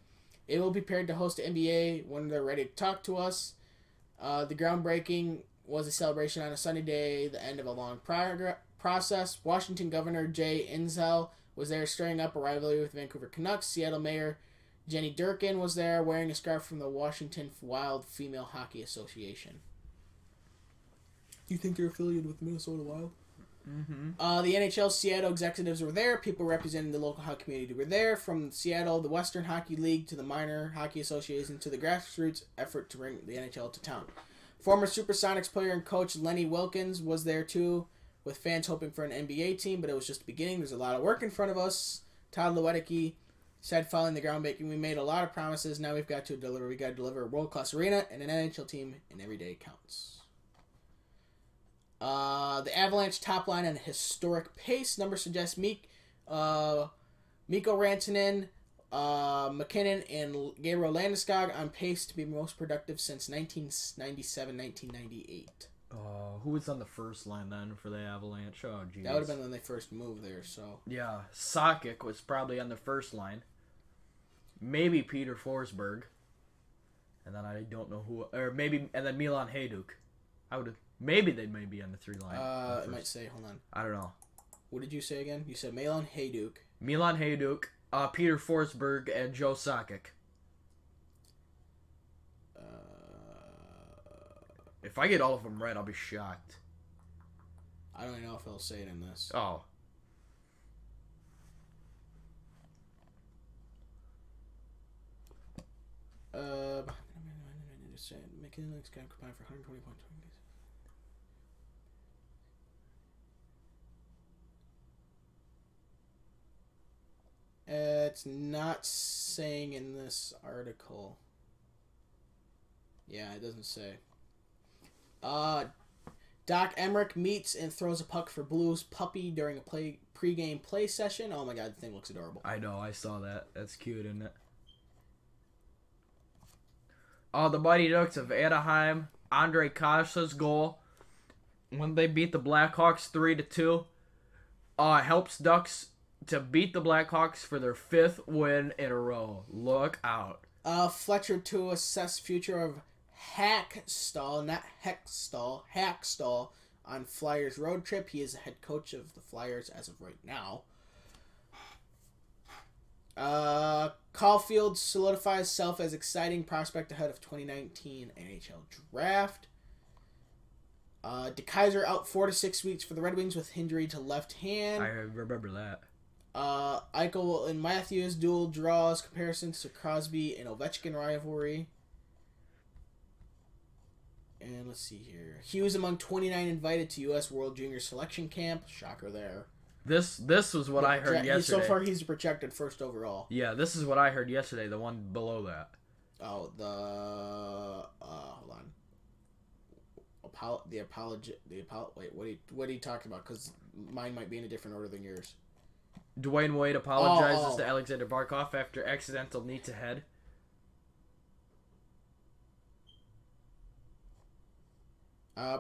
The NHL Seattle executives were there. People representing the local hockey community were there. From Seattle, the Western Hockey League, to the Minor Hockey Association, to the grassroots effort to bring the NHL to town. Former Supersonics player and coach Lenny Wilkins was there too, with fans hoping for an NBA team, but it was just the beginning. There's a lot of work in front of us. Todd Lewicki said following the groundbreaking, we made a lot of promises. Now we've got to deliver. We got to deliver a world-class arena and an NHL team, and every day counts. The Avalanche top line on a historic pace. Numbers suggest Mikko Rantanen, McKinnon, and Gabriel Landeskog on pace to be most productive since 1997-1998. Who was on the first line then for the Avalanche? Oh, geez. That would have been when they first moved there, so... Yeah, Sakic was probably on the first line. Maybe Peter Forsberg. And then I don't know who... Or maybe... And then Milan Hajduk. I would have... Maybe they may be on the three line. It might say... Hold on. I don't know. What did you say again? You said Milan Hajduk. Milan Hajduk, Peter Forsberg, and Joe Sakic. If I get all of them right, I'll be shocked. I don't even know if it'll say it in this. Oh. McKinnon got combined for 120 points. It's not saying in this article. Yeah, it doesn't say. Doc Emmerich meets and throws a puck for Blues Puppy during a pre-game play session. Oh my god, the thing looks adorable. I know, I saw that. That's cute, isn't it? The Mighty Ducks of Anaheim, Andre Kasha's goal when they beat the Blackhawks 3-2 helps Ducks to beat the Blackhawks for their 5th win in a row. Look out. Fletcher to assess future of Hackstall, not Hextall, Hackstall on Flyers road trip. He is the head coach of the Flyers as of right now. Caulfield solidifies self as exciting prospect ahead of 2019 NHL draft. DeKaiser out 4 to 6 weeks for the Red Wings with injury to left hand. I remember that. Eichel and Matthews dual draws comparisons to Crosby and Ovechkin rivalry. And let's see here. Hughes among 29 invited to U.S. World Junior Selection Camp. Shocker there. This was what I heard yesterday. So far, he's projected first overall. Yeah, this is what I heard yesterday. The one below that. Oh, hold on. Wait, what are you talking about? Because mine might be in a different order than yours. Dwayne Wade apologizes to Alexander Barkov after accidental knee to head.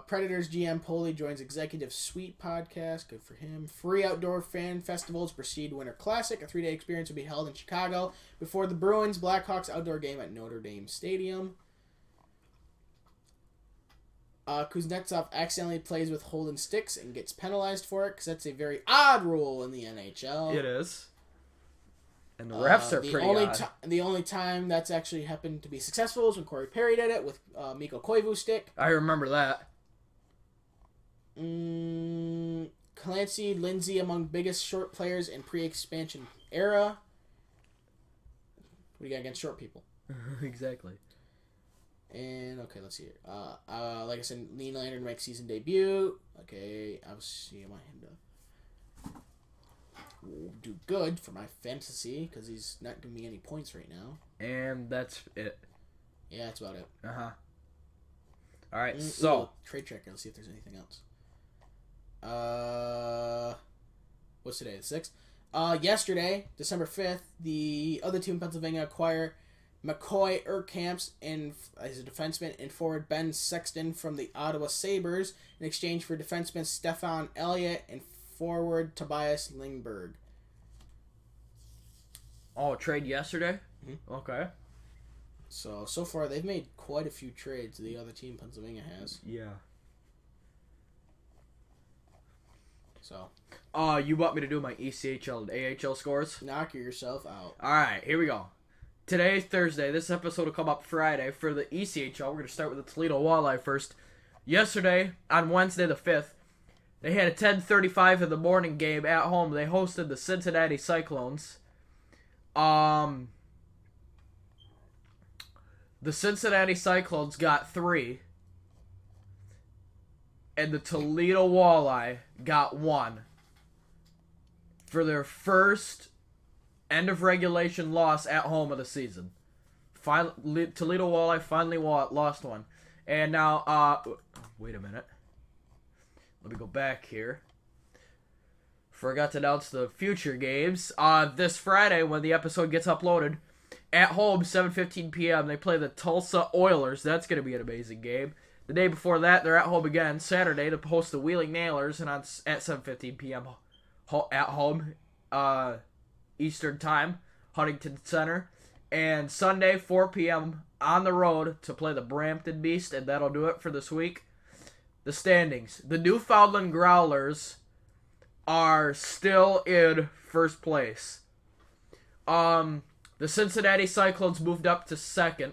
Predators GM Poley joins Executive Suite podcast. Good for him. Free outdoor fan festivals precede Winter Classic. A 3-day experience will be held in Chicago before the Bruins Blackhawks outdoor game at Notre Dame Stadium. Kuznetsov accidentally plays with holding sticks and gets penalized for it because that's a very odd rule in the NHL. It is. And the refs are pretty odd. The only time that's actually happened to be successful is when Corey Perry did it with Mikko Koivu stick. I remember that. Clancy, Lindsay among biggest short players in pre-expansion era. What do you got against short people? Exactly. And, okay, let's see here. Like I said, Nylander makes season debut. Okay, I was seeing him do good for my fantasy because he's not giving me any points right now. And that's it. Yeah, that's about it. Uh-huh. All right, so. Trade checker. Let's see if there's anything else. What's today? The 6th? Yesterday, December 5th, the other team in Pennsylvania acquired McCoy Erkamps and as a defenseman and forward Ben Sexton from the Ottawa Sabres in exchange for defenseman Stefan Elliott and forward Tobias Lindbergh. Oh, trade yesterday? Mm-hmm. Okay. So far they've made quite a few trades. The other team Pennsylvania has. Yeah. So. You want me to do my ECHL and AHL scores? Knock yourself out. All right, here we go. Today's Thursday. This episode will come up Friday. For the ECHL, we're going to start with the Toledo Walleye first. Yesterday, on Wednesday the 5th, They had a 10:35 in the morning game at home. They hosted the Cincinnati Cyclones. The Cincinnati Cyclones got 3. And the Toledo Walleye got 1. For their first end-of-regulation loss at home of the season. Toledo Walleye finally lost one. And now, wait a minute. Let me go back here. Forgot to announce the future games. This Friday, when the episode gets uploaded, at home, 7:15 p.m., they play the Tulsa Oilers. That's going to be an amazing game. The day before that, they're at home again, Saturday, to host the Wheeling Nailers, and at 7:15 p.m. at home, Eastern Time, Huntington Center. And Sunday, 4 p.m. on the road to play the Brampton Beast, and that'll do it for this week. The standings. The Newfoundland Growlers are still in first place. The Cincinnati Cyclones moved up to second.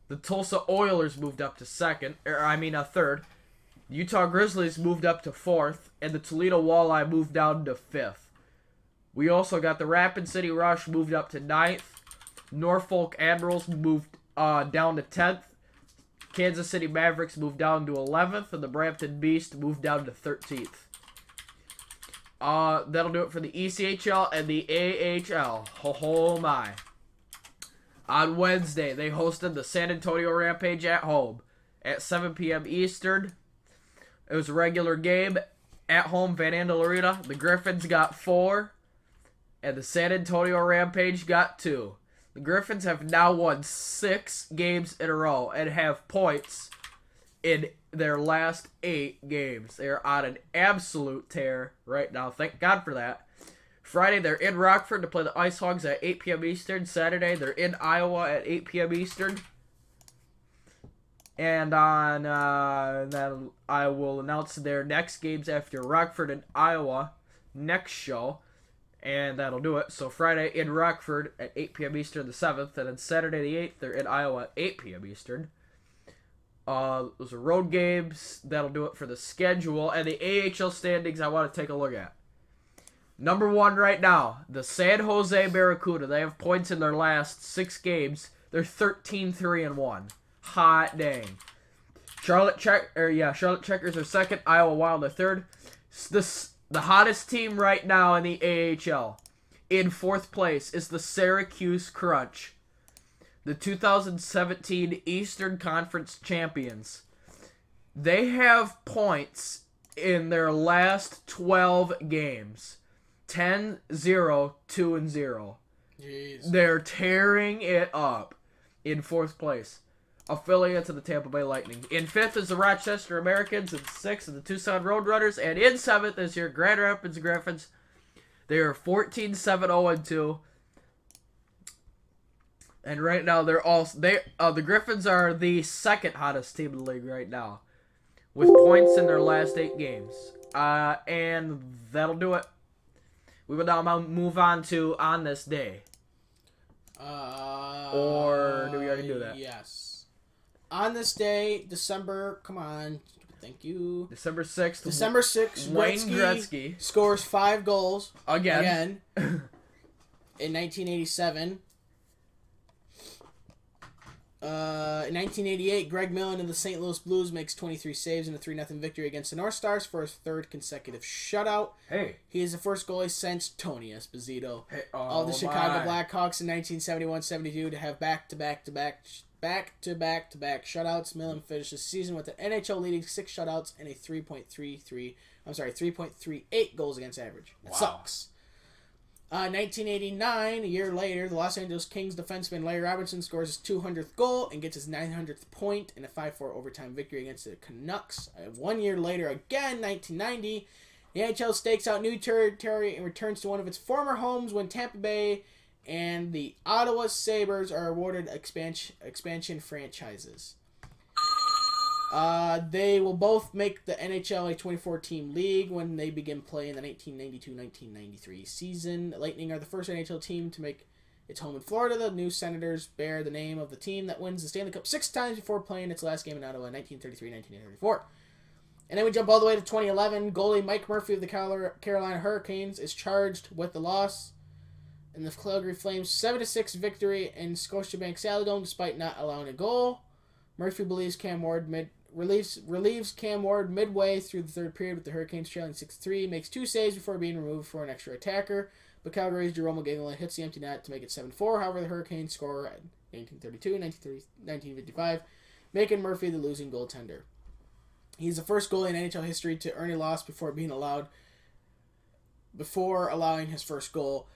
The Tulsa Oilers moved up to third. The Utah Grizzlies moved up to fourth, and the Toledo Walleye moved down to fifth. We also got the Rapid City Rush moved up to 9th. Norfolk Admirals moved down to 10th. Kansas City Mavericks moved down to 11th, and the Brampton Beast moved down to 13th. That'll do it for the ECHL and the AHL. Ho my. On Wednesday, they hosted the San Antonio Rampage at home at 7 p.m. Eastern. It was a regular game at home, Van Andel Arena. The Griffins got 4, and the San Antonio Rampage got 2. The Griffins have now won 6 games in a row and have points in their last 8 games. They are on an absolute tear right now. Thank God for that. Friday, they're in Rockford to play the Ice Hogs at 8 p.m. Eastern. Saturday, they're in Iowa at 8 p.m. Eastern. And on that, I will announce their next games after Rockford and Iowa next show. And that'll do it. So Friday in Rockford at 8 p.m. Eastern the 7th. And then Saturday the 8th, they're in Iowa at 8 p.m. Eastern. Those are road games. That'll do it for the schedule. And the AHL standings I want to take a look at. Number 1 right now, the San Jose Barracuda. They have points in their last 6 games. They're 13-3-1. Hot dang. Charlotte Checkers are second. Iowa Wild are third. The hottest team right now in the AHL, in 4th place, is the Syracuse Crunch, the 2017 Eastern Conference champions. They have points in their last 12 games. 10-0, 2-0. Jeez. They're tearing it up in 4th place. Affiliate to the Tampa Bay Lightning. In 5th is the Rochester Americans. In 6th are the Tucson Roadrunners. And in 7th is your Grand Rapids Griffins. They are 14-7-0-2. And right now the Griffins are the 2nd hottest team in the league right now, with points in their last 8 games. And that'll do it. We will now move on to On This Day. Or do we already do that? Yes. On this day, December 6th. December 6th, Wayne Gretzky scores 5 goals. Again. In 1987. In 1988, Greg Millen of the St. Louis Blues makes 23 saves in a 3-0 victory against the North Stars for his 3rd consecutive shutout. Hey. He is the first goalie since Tony Esposito. Hey, of the Chicago Blackhawks in 1971-72 to have back-to-back shutouts. Millen finished the season with the NHL leading 6 shutouts and a 3.38 goals against average. That sucks. 1989, a year later, the Los Angeles Kings defenseman Larry Robinson scores his 200th goal and gets his 900th point in a 5-4 overtime victory against the Canucks. 1 year later, again, 1990, the NHL stakes out new territory and returns to one of its former homes when Tampa Bay and the Ottawa Sabres are awarded expansion franchises. They will both make the NHL a 24-team league when they begin play in the 1992-1993 season. The Lightning are the first NHL team to make its home in Florida. The new Senators bear the name of the team that wins the Stanley Cup 6 times before playing its last game in Ottawa in 1933-1934. And then we jump all the way to 2011. Goalie Mike Murphy of the Carolina Hurricanes is charged with the loss in the Calgary Flames' 7-6 victory in Scotiabank Saddledome despite not allowing a goal. Murphy believes relieves Cam Ward midway through the third period with the Hurricanes trailing 6-3, makes 2 saves before being removed for an extra attacker. But Calgary's Jerome Gagnon hits the empty net to make it 7-4. However, the Hurricanes score at 1932, 1955, making Murphy the losing goaltender. He's the first goalie in NHL history to earn a loss before allowing his first goal.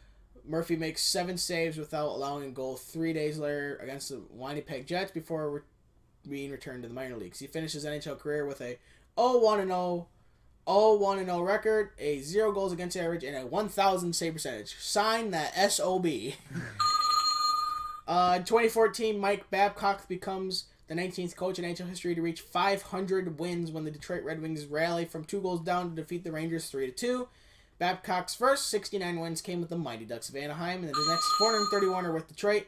Murphy makes 7 saves without allowing a goal 3 days later against the Winnipeg Jets before being returned to the minor leagues. He finished his NHL career with a 0-1-0 record, a 0 goals against average, and a 1,000 save percentage. Sign that SOB. 2014, Mike Babcock becomes the 19th coach in NHL history to reach 500 wins when the Detroit Red Wings rally from 2 goals down to defeat the Rangers 3-2. Babcock's first 69 wins came with the Mighty Ducks of Anaheim, and his next 431 are with Detroit.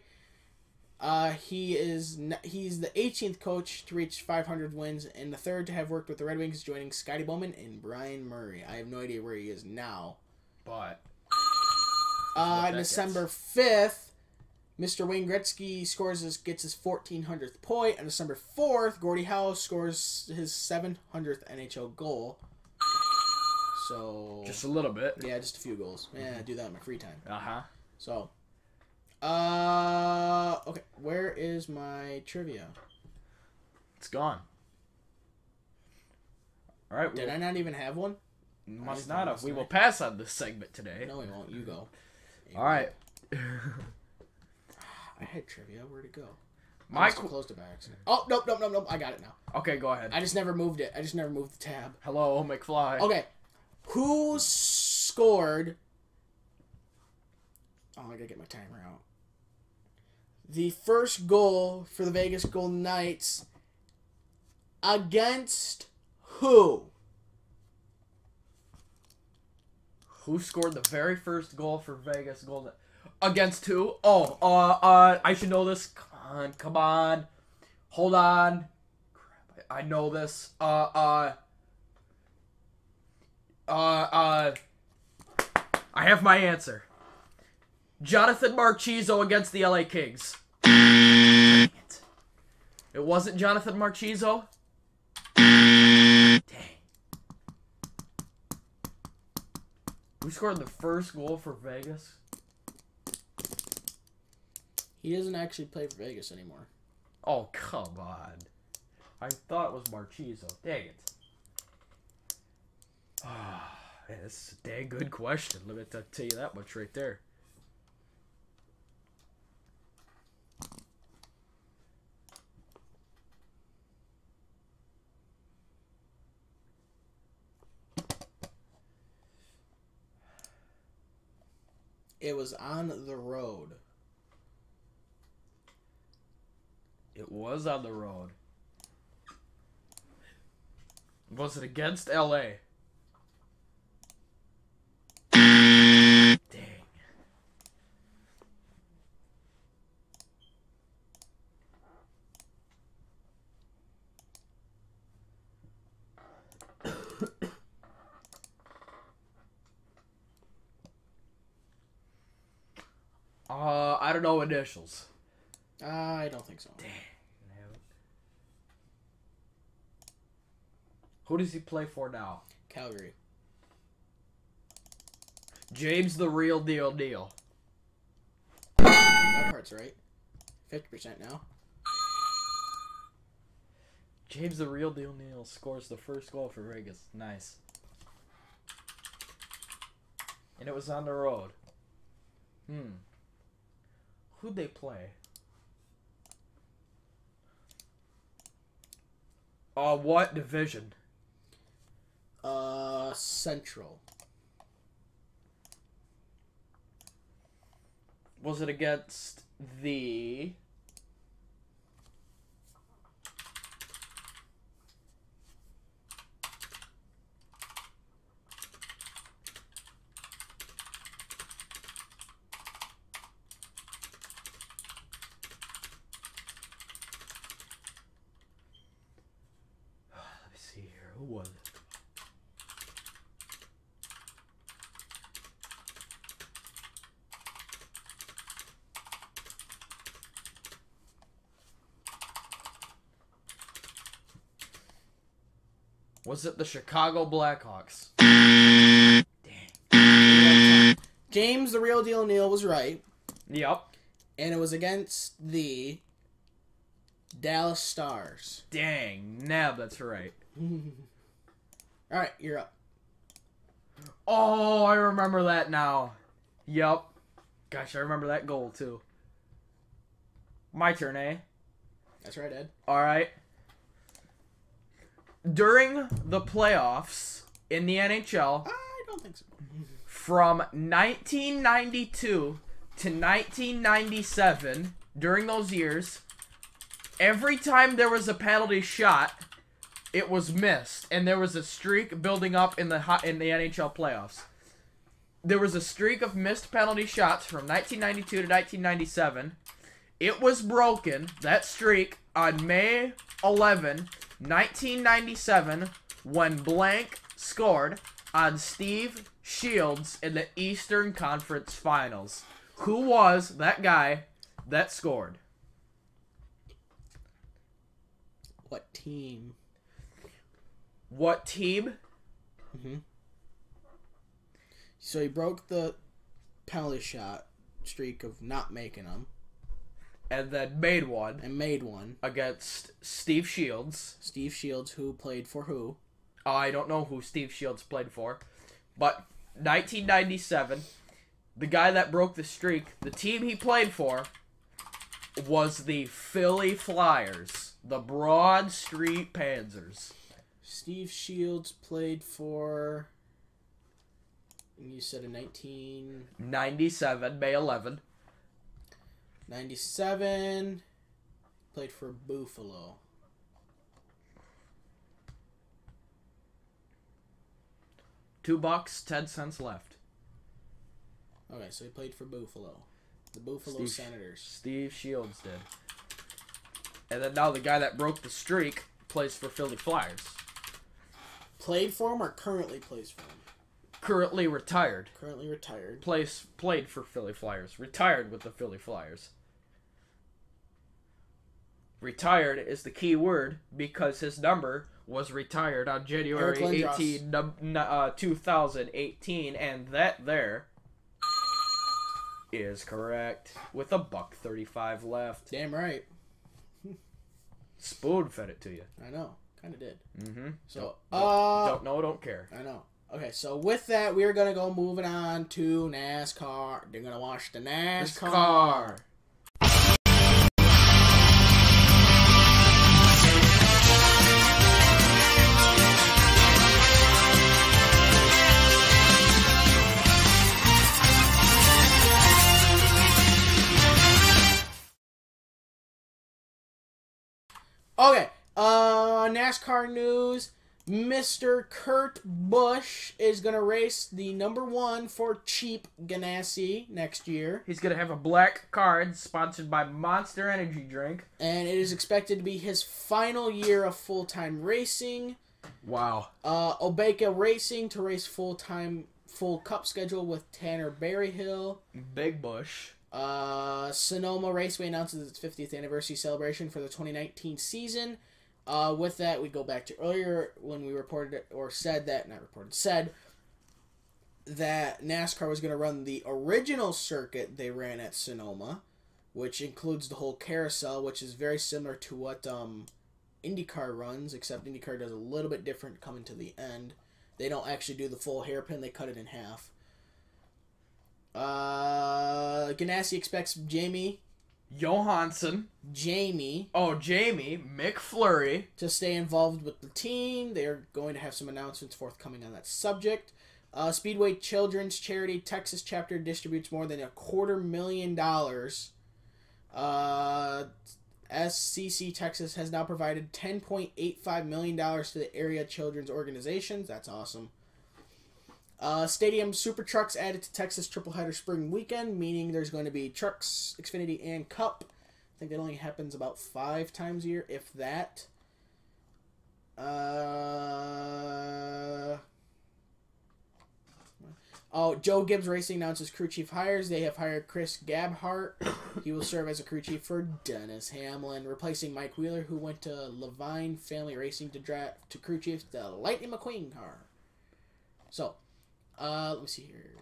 He's the 18th coach to reach 500 wins and the third to have worked with the Red Wings, joining Scotty Bowman and Brian Murray. I have no idea where he is now. But December 5th, Mr. Wayne Gretzky gets his 1,400th point. On December 4th, Gordie Howe scores his 700th NHL goal. So just a little bit. Yeah, just a few goals. Yeah, I do that in my free time. So, okay, where is my trivia? It's gone. All right. Did I not even have one? Must not have. We will pass on this segment today. No, we won't. You go. All right. I had trivia. Where'd it go? Michael closed it by accident. Oh, nope. I got it now. Okay, go ahead. I just never moved it. I just never moved the tab. Hello, McFly. Okay. Who scored... Oh, I gotta get my timer out. The first goal for the Vegas Golden Knights against who? Who scored the very first goal for Vegas Golden against who? Oh, I should know this. Come on. Hold on. Crap, I know this. I have my answer. Jonathan Marchizzo against the LA Kings. Dang it. It wasn't Jonathan Marchizzo? Dang. Who scored the first goal for Vegas? He doesn't actually play for Vegas anymore. Oh, come on. I thought it was Marchizzo. Dang it. Ah, man, this is a dang good question. Let me tell you that much right there. It was on the road. It was on the road. Was it against LA? Dang. I don't know initials. I don't think so. Dang. Who does he play for now? Calgary. James the Real Deal Neal. That part's right. 50% now. James the Real Deal Neal scores the first goal for Vegas. Nice. And it was on the road. Who'd they play? What division? Central. Was it against the... Let me see here. Who was it? Was it the Chicago Blackhawks? James, the real deal Neal, was right. Yep. And it was against the Dallas Stars. Dang, Nab, that's right. Alright, you're up. Oh, I remember that now. Yep. Gosh, I remember that goal, too. My turn, eh? That's right, Ed. Alright. During the playoffs in the NHL... I don't think so. From 1992 to 1997, during those years, every time there was a penalty shot, it was missed, and there was a streak building up in the NHL playoffs. There was a streak of missed penalty shots from 1992 to 1997. It was broken, that streak, on May 11, 1997, when blank scored on Steve Shields in the Eastern Conference Finals. Who was that guy that scored? What team? What team? So he broke the penalty shot streak of not making them. And then made one. And made one. Against Steve Shields. Steve Shields, who played for who? I don't know who Steve Shields played for. But 1997, the guy that broke the streak, the team he played for was the Philly Flyers. The Broad Street Panzers. Steve Shields played for... You said in 1997, May 11. 97. Played for Buffalo. $2.10 left. Okay, so he played for Buffalo. The Buffalo Senators. Steve Shields did. And then now the guy that broke the streak plays for Philly Flyers. Played for him or currently plays for him? Currently retired. Currently retired. Played for Philly Flyers. Retired with the Philly Flyers. Retired is the key word because his number was retired on January 18, 2018, and that there is correct with $1.35 left. Damn right. Spoon fed it to you. I know. Kind of did. Mm-hmm. So, don't know, don't care. I know. Okay, so with that, we're going to go moving on to NASCAR. They're going to watch the NASCAR. Okay, NASCAR news. Mr. Kurt Busch is going to race the #1 for Cheap Ganassi next year. He's going to have a black card sponsored by Monster Energy Drink. And it is expected to be his final year of full-time racing. Wow. Obeka Racing to race full cup schedule with Tanner Berryhill. Big Busch. Sonoma Raceway announces its 50th anniversary celebration for the 2019 season. With that, we go back to earlier when we said that NASCAR was going to run the original circuit they ran at Sonoma, which includes the whole carousel, which is very similar to what IndyCar runs, except IndyCar does a little bit different coming to the end. They don't actually do the full hairpin, they cut it in half. Ganassi expects Jamie McFlurry to stay involved with the team. They're going to have some announcements forthcoming on that subject. Speedway Children's Charity Texas chapter distributes more than $250,000. SCC Texas has now provided $10.85 million to the area children's organizations. That's awesome. Stadium Super Trucks added to Texas Tripleheader Spring Weekend, meaning there's going to be Trucks, Xfinity, and Cup. I think that only happens about 5 times a year, if that. Joe Gibbs Racing announces crew chief hires. They have hired Chris Gabhart He will serve as a crew chief for Dennis Hamlin, replacing Mike Wheeler, who went to Levine Family Racing to crew chief the Lightning McQueen car. So, let me see here.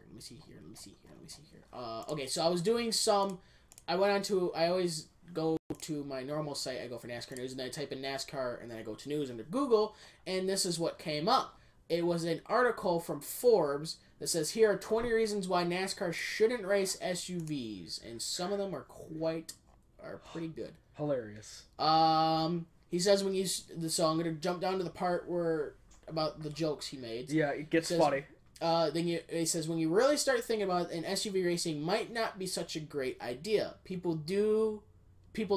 Okay, so I was doing some. I always go to my normal site. I go for NASCAR news, and then I type in NASCAR, and then I go to news under Google, and this is what came up. It was an article from Forbes that says, here are 20 reasons why NASCAR shouldn't race SUVs, and some of them are pretty good. Hilarious. He says so I'm going to jump down to the part about the jokes he made. Yeah, it gets funny. He says, when you really start thinking about it, an SUV racing might not be such a great idea. People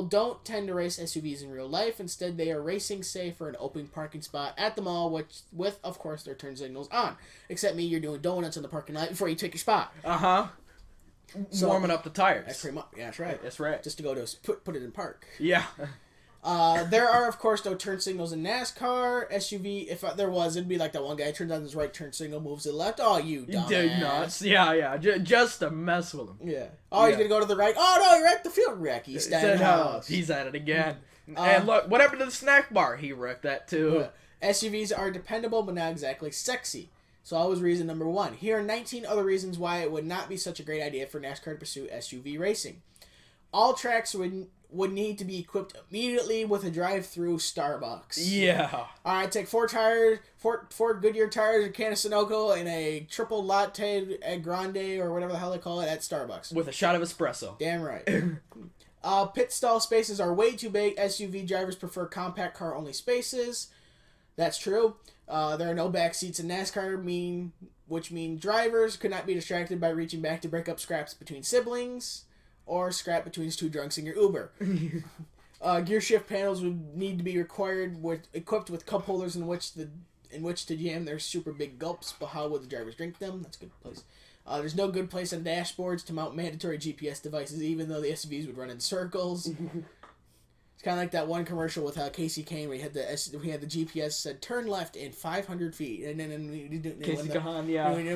don't tend to race SUVs in real life. Instead, they are racing, say, for an open parking spot at the mall, with, of course, their turn signals on. Except you're doing donuts in the parking lot before you take your spot. Uh-huh. So, warming up the tires. That's pretty much. Yeah, that's right. That's right. Just to go to put it in park. Yeah. There are, of course, no turn signals in NASCAR. SUV, if there was, it'd be like that one guy turns on his right turn signal, moves to the left. Oh, you dumbass. Dude, nuts. Yeah. Just to mess with him. Yeah. Oh, he's going to go to the right. Oh, no, you're at the field wreck. He's standing house. He's at it again. And look, what happened to the snack bar? He wrecked that, too. SUVs are dependable, but not exactly sexy. So that was reason number 1. Here are 19 other reasons why it would not be such a great idea for NASCAR to pursue SUV racing. All tracks would need to be equipped immediately with a drive-through Starbucks. Yeah. All right, take 4 Goodyear tires, a can of Sunoco, and a triple latte at Grande, or whatever the hell they call it, at Starbucks. With a shot of espresso. Damn right. Pit stall spaces are way too big. SUV drivers prefer compact car-only spaces. That's true. There are no back seats in NASCAR, which mean drivers could not be distracted by reaching back to break up scraps between siblings, or scrap between 2 drunks in your Uber. Gear shift panels would need to be equipped with cup holders in which to jam their super big gulps, but how would the drivers drink them? That's a good place. There's no good place on dashboards to mount mandatory GPS devices, even though the SUVs would run in circles. It's kind of like that one commercial with Casey Kane where he had the GPS said turn left in 500 feet, and then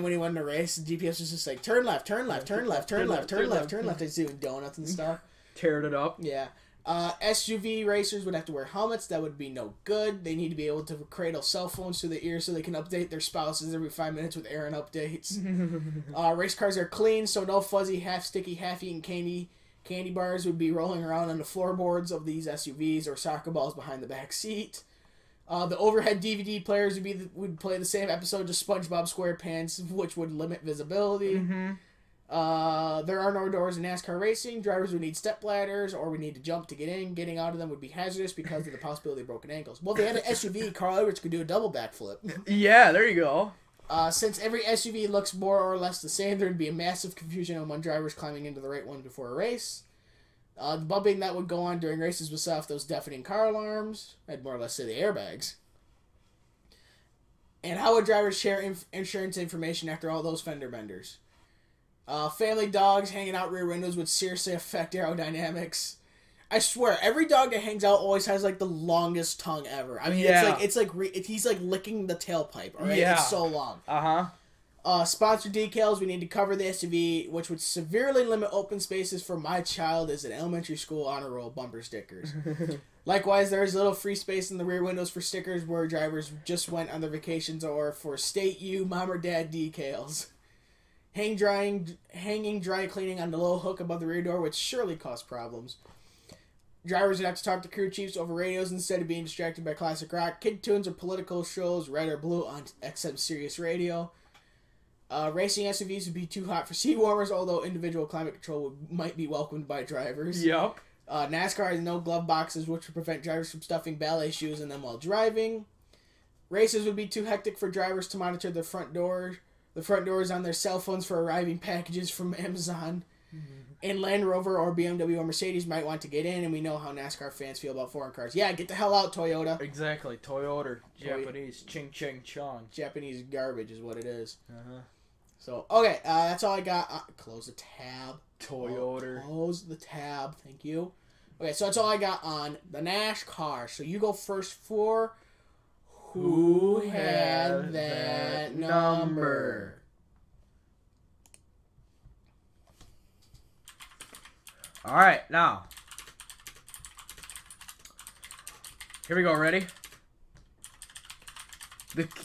when he won the race, the GPS was just like turn left, turn left, turn left, turn left, turn left, turn left. They doing donuts and stuff. Teared it up. Yeah. SUV racers would have to wear helmets. That would be no good. They need to be able to cradle cell phones to their ears so they can update their spouses every 5 minutes with errand updates. Race cars are clean, so no fuzzy, half-sticky, half-eaten candy bars would be rolling around on the floorboards of these SUVs, or soccer balls behind the back seat. The overhead DVD players would play the same episode of SpongeBob SquarePants, which would limit visibility. Mm-hmm. There are no doors in NASCAR racing. Drivers would need step ladders, or would need to jump to get in. Getting out of them would be hazardous because of the possibility of broken ankles. Well, if they had an SUV, Carl Edwards could do a double backflip. Yeah, there you go. Since every SUV looks more or less the same, there would be a massive confusion among drivers climbing into the right one before a race. The bumping that would go on during races would set off those deafening car alarms. I'd more or less say the airbags. And how would drivers share insurance information after all those fender benders? Family dogs hanging out rear windows would seriously affect aerodynamics. I swear, every dog that hangs out always has like the longest tongue ever. I mean, yeah. He's like licking the tailpipe. All right, yeah. It's so long. Uh-huh. Sponsor decals, we need to cover the SUV, which would severely limit open spaces for my child as an elementary school honor roll bumper stickers. Likewise, there is little free space in the rear windows for stickers where drivers just went on their vacations, or for state U mom or dad decals. Hanging dry cleaning on the low hook above the rear door would surely cause problems. Drivers would have to talk to crew chiefs over radios instead of being distracted by classic rock, kid tunes, or political shows, red or blue on XM Sirius Radio. Racing SUVs would be too hot for seat warmers, although individual climate control might be welcomed by drivers. Yep. NASCAR has no glove boxes, which would prevent drivers from stuffing ballet shoes in them while driving. Races would be too hectic for drivers to monitor the front doors on their cell phones for arriving packages from Amazon. And Land Rover or BMW or Mercedes might want to get in, and we know how NASCAR fans feel about foreign cars. Yeah, get the hell out, Toyota. Exactly. Toyota. Japanese. Ching ching chong. Japanese garbage is what it is. Uh-huh. So, okay, that's all I got. Close the tab. Toyota. Close the tab. Thank you. Okay, so that's all I got on the NASCAR. So you go first for who had that number? All right, now. Here we go. Ready?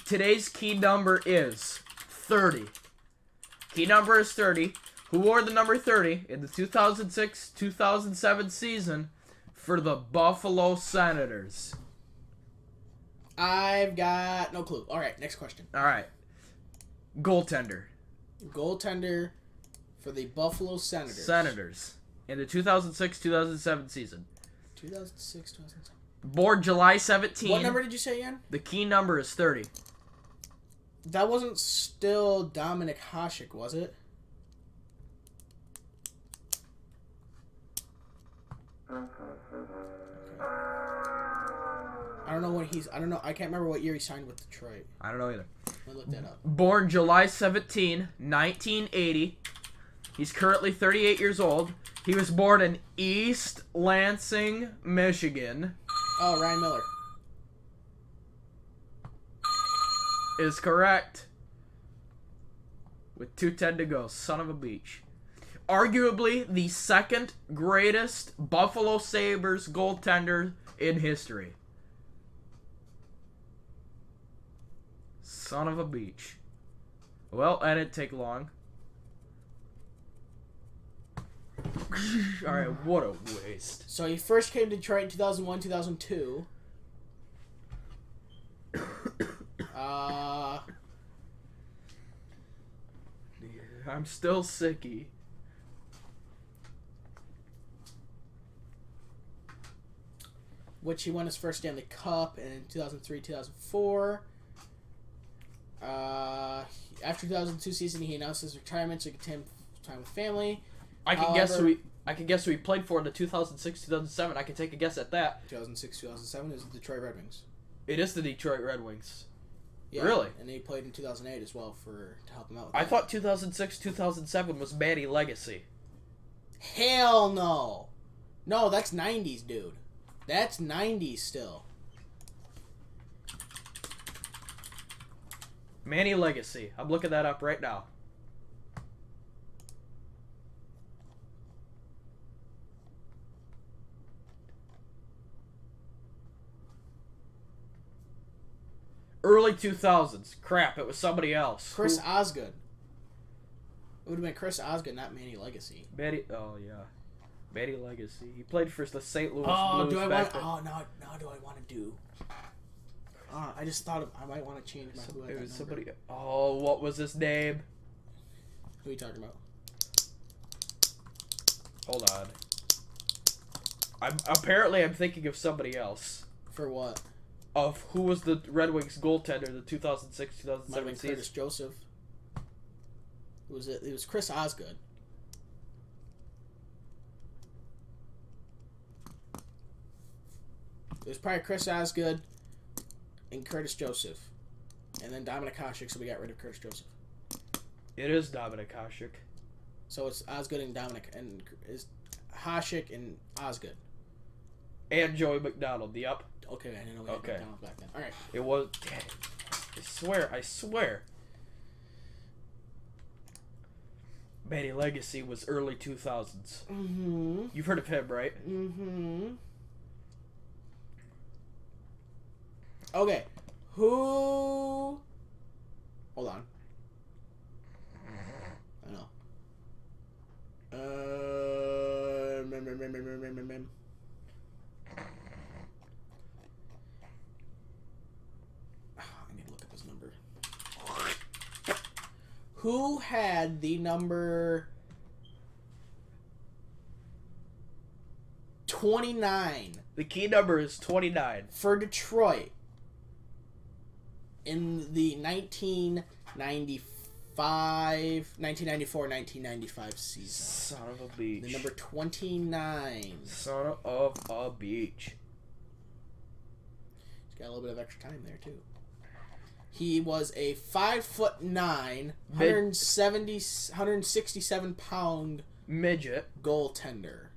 Today's key number is 30. Key number is 30. Who wore the number 30 in the 2006-2007 season for the Buffalo Senators? I've got no clue. All right, next question. All right. Goaltender. Goaltender for the Buffalo Senators. Senators in the 2006-2007 season. 2006, 2007. Born July 17. What number did you say again? The key number is 30. That wasn't still Dominic Hasek, was it? I don't know when he's... I don't know. I can't remember what year he signed with Detroit. I don't know either. I'll look that up. Born July 17, 1980. He's currently 38 years old. He was born in East Lansing, Michigan. Oh, Ryan Miller. Is correct. With 2:10 to go. Son of a beach. Arguably the second greatest Buffalo Sabres goaltender in history. Son of a beach. Well, that didn't take long. Alright, what a waste. So he first came to Detroit in 2001, 2002. I'm still sicky. Which he won his first Stanley Cup in 2003, 2004. After 2002 season, he announced his retirement so he could take time with family. I can guess who he played for in the 2006-2007. I can take a guess at that. 2006-2007 is the Detroit Red Wings. It is the Detroit Red Wings. Yeah, really? And he played in 2008 as well to help him out with I that. thought 2006-2007 was Manny Legacy. Hell no. No, that's 90s, dude. That's 90s still. Manny Legacy. I'm looking that up right now. Early 2000s. Crap, it was somebody else. Chris Osgood. It would have been Chris Osgood, not Manny Legacy. Oh, yeah. Manny Legacy. He played for the St. Louis Oh, Blues. do I want? Oh, now do I want to do? I just thought I might want to change my. It was somebody. Oh, what was his name? Who are you talking about? Hold on. I'm thinking of somebody else. For what? Of who was the Red Wings goaltender the 2006-2007 Might have been season? Curtis Joseph. It was Chris Osgood. It was probably Chris Osgood and Curtis Joseph. And then Dominic Hasek, so we got rid of Curtis Joseph. It is Dominic Hasek. So it's Osgood and Dominic, and is Hasek and Osgood. And Joey McDonald, yep. Okay, I didn't know we had McDonald back then. Alright. It was... I swear. Manny Legacy was early 2000s. Mm-hmm. You've heard of him, right? Mm-hmm. Okay. Who... Hold on. I know. I need to look up his number. Who had the number 29? The key number is 29. For Detroit in the 1994-1995 season. Son of a beach. The number 29. Son of a beach. He's got a little bit of extra time there, too. He was a 5'9", 167-pound midget goaltender.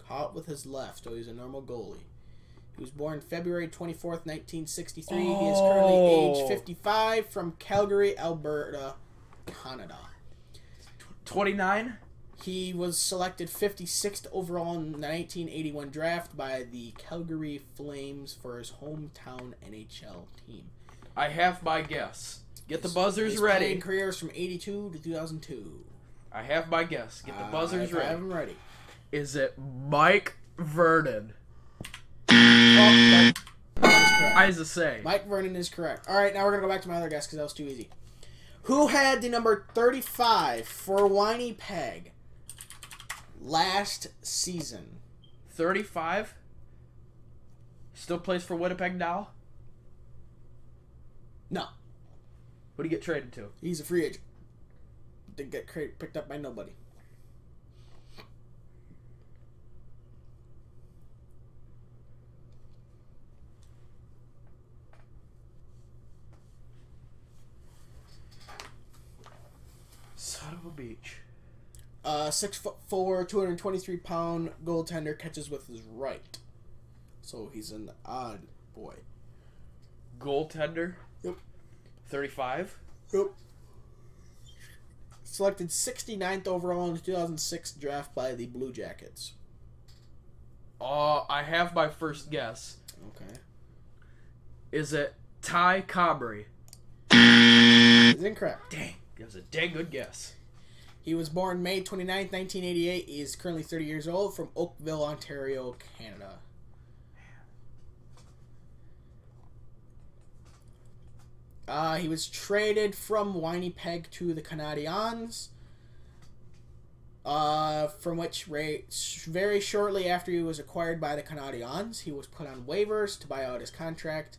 Caught with his left, so he's a normal goalie. He was born February 24th, 1963. He is currently age 55 from Calgary, Alberta, Canada. 29? He was selected 56th overall in the 1981 draft by the Calgary Flames for his hometown NHL team. I have my guess. Get the buzzers ready. His careers from 82 to 2002. I have my guess. Get the buzzers ready. I have them ready. Is it Mike Vernon? Oh, that I was to say. Mike Vernon is correct. All right, now we're going to go back to my other guess because that was too easy. Who had the number 35 for Winnipeg last season? 35? Still plays for Winnipeg now? No. Who did he get traded to? He's a free agent. Didn't get picked up by nobody. Son of a beach. 6'4", 223-pound goaltender catches with his right. So he's an odd boy. Goaltender? Yep. 35? Yep. Selected 69th overall in the 2006 draft by the Blue Jackets. I have my first guess. Okay. Is it Ty Cobry? It's incorrect. Dang. That was a dang good guess. He was born May 29th, 1988. He is currently 30 years old from Oakville, Ontario, Canada. He was traded from Winnipeg to the Canadiens, from which very shortly after he was acquired by the Canadiens, he was put on waivers to buy out his contract,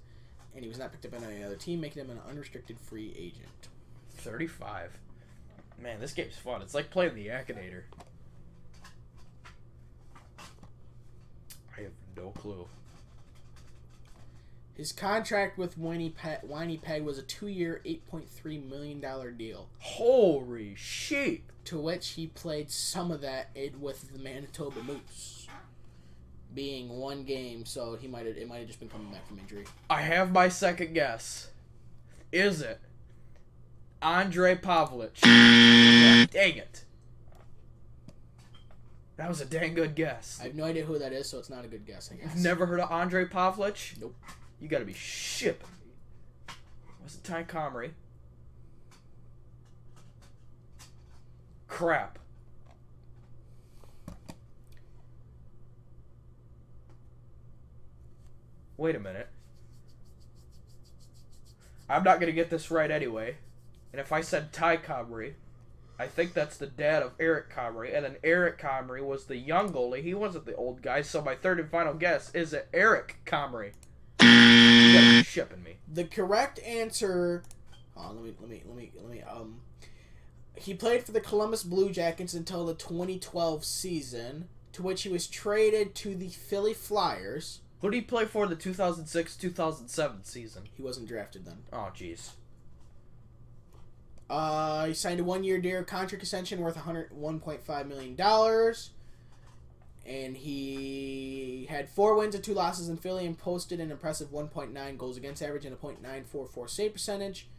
and he was not picked up by any other team, making him an unrestricted free agent. 35. Man, this game's fun. It's like playing the Akinator. I have no clue. His contract with Winnipeg was a 2-year, $8.3 million deal. Holy sheep! To which he played some of that with the Manitoba Moose, being one game. So it might have just been coming back from injury. I have my second guess. Is it Andre Pavlich? Dang it! That was a dang good guess. I have no idea who that is, so it's not a good guess, I guess. You've never heard of Andre Pavlich? Nope. You gotta be shipping me. Was it Ty Comrie? Crap. Wait a minute. I'm not gonna get this right anyway. And if I said Ty Comrie, I think that's the dad of Eric Comrie, and then Eric Comrie was the young goalie. He wasn't the old guy, so my third and final guess is it Eric Comrie. You gotta be shipping me. The correct answer. He played for the Columbus Blue Jackets until the 2012 season, to which he was traded to the Philly Flyers. Who did he play for the 2006-2007 season? He wasn't drafted then. Oh, jeez. He signed a 1-year deal contract extension worth $101.5 million. And he had 4 wins and 2 losses in Philly and posted an impressive 1.9 goals against average and a .944 save percentage.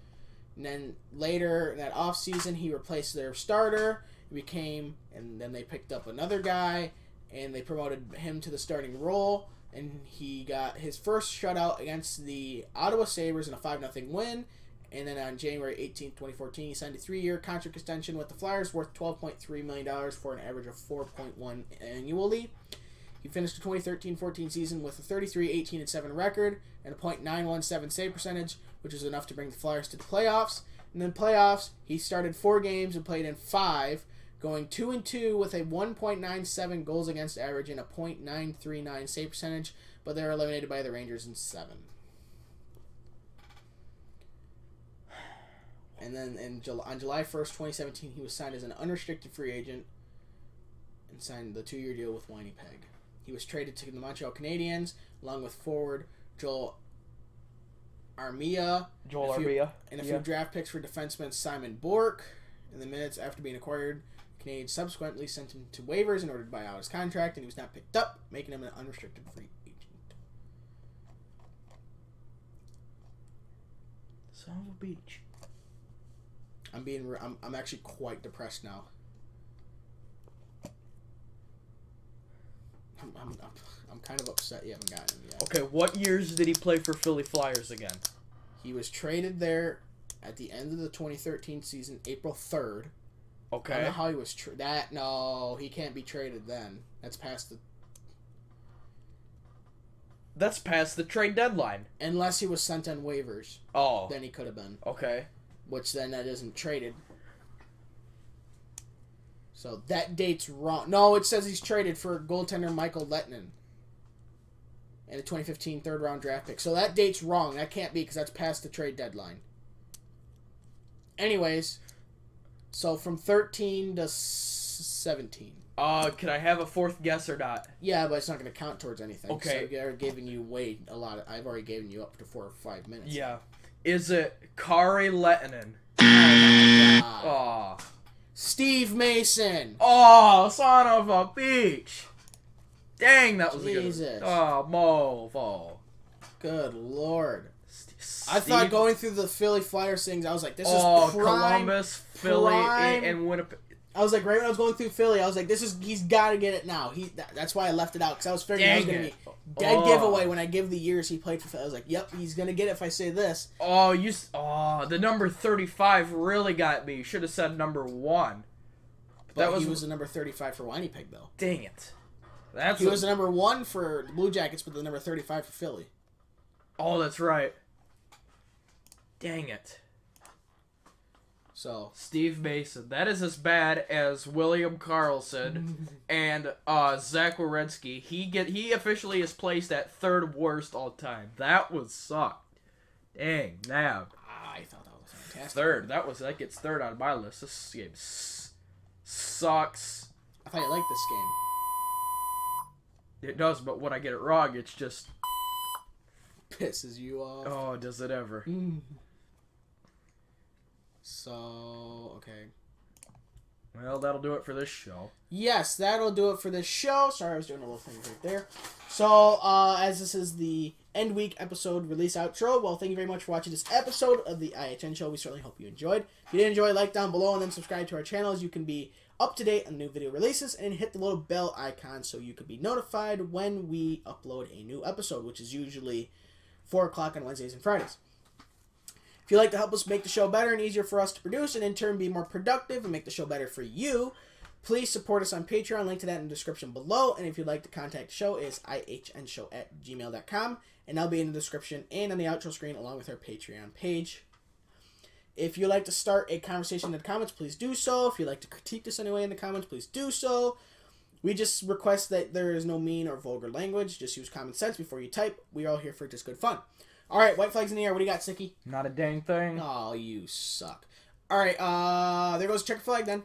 And then later in that offseason, he replaced their starter. And then they picked up another guy, and they promoted him to the starting role. And he got his first shutout against the Ottawa Sabres in a 5-0 win. And then on January 18, 2014, he signed a 3-year contract extension with the Flyers worth $12.3 million for an average of 4.1 annually. He finished the 2013-14 season with a 33-18-7 record and a .917 save percentage, which is enough to bring the Flyers to the playoffs. And then playoffs, he started 4 games and played in 5, going 2-2 with a 1.97 goals against average and a .939 save percentage, but they were eliminated by the Rangers in 7. And then on July 1st, 2017, he was signed as an unrestricted free agent and signed the 2-year deal with Winnipeg. He was traded to the Montreal Canadiens along with forward Joel Armia. And a few draft picks for defenseman Simon Bourque. In the minutes after being acquired, the Canadiens subsequently sent him to waivers in order to buy out his contract, and he was not picked up, making him an unrestricted free agent. Son of a beach. I'm actually quite depressed now. I'm kind of upset you haven't gotten him yet. Okay, what years did he play for Philly Flyers again? He was traded there at the end of the 2013 season, April 3rd. Okay. I don't know how he was no, he can't be traded then. That's past the trade deadline. Unless he was sent on waivers. Oh. Then he could have been. Okay. Which then that isn't traded. So that date's wrong. No, it says he's traded for goaltender Michael Lettinen. And a 2015 third-round draft pick. So that date's wrong. That can't be because that's past the trade deadline. Anyways, so from 13 to 17. Can I have a fourth guess or not? Yeah, but it's not going to count towards anything. Okay. So I've giving you I've already given you up to 4 or 5 minutes. Yeah. Is it Kari Lettinen? Oh my God. Oh. Steve Mason. Oh, son of a bitch. Dang, that was Jesus. a good one. Oh, Movo. Good Lord. Steve. I thought going through the Philly Flyers things, I was like, this is prime, Columbus, Philly, and Winnipeg. I was like, right when I was going through Philly, I was like, he's got to get it now. That's why I left it out, because I was figuring it was going to be dead giveaway when I give the years he played for Philly. I was like, yep, he's going to get it if I say this. The number 35 really got me. You should have said number 1. But he was the number 35 for Winnipeg, though. Dang it. He was the number 1 for the Blue Jackets, but the number 35 for Philly. Oh, that's right. Dang it. So Steve Mason. That is as bad as William Karlsson and Zach Werenski. He officially is placed at 3rd worst all time. That was sucked. Dang, Nab. I thought that was fantastic. 3rd. That gets 3rd on my list. This game sucks. I thought you liked this game. It does, but when I get it wrong, it's just pisses you off. Oh, does it ever? So, okay. Well, that'll do it for this show. Yes, that'll do it for this show. Sorry, I was doing a little thing right there. So, as this is the end week episode release outro, well, thank you very much for watching this episode of the IHN show. We certainly hope you enjoyed. If you did enjoy, like down below and then subscribe to our channel as you can be up to date on new video releases, and hit the little bell icon so you can be notified when we upload a new episode, which is usually 4 o'clock on Wednesdays and Fridays. If you'd like to help us make the show better and easier for us to produce, and in turn be more productive and make the show better for you, please support us on Patreon. Link to that in the description below. And if you'd like to contact the show, is ihnshow@gmail.com, and that'll be in the description and on the outro screen along with our Patreon page. If you'd like to start a conversation in the comments, please do so. If you'd like to critique us anyway in the comments, please do so. We just request that there is no mean or vulgar language. Just use common sense before you type. We're all here for just good fun. All right, white flags in the air. What do you got, Sicky? Not a dang thing. Oh, you suck. All right, there goes checker flag then.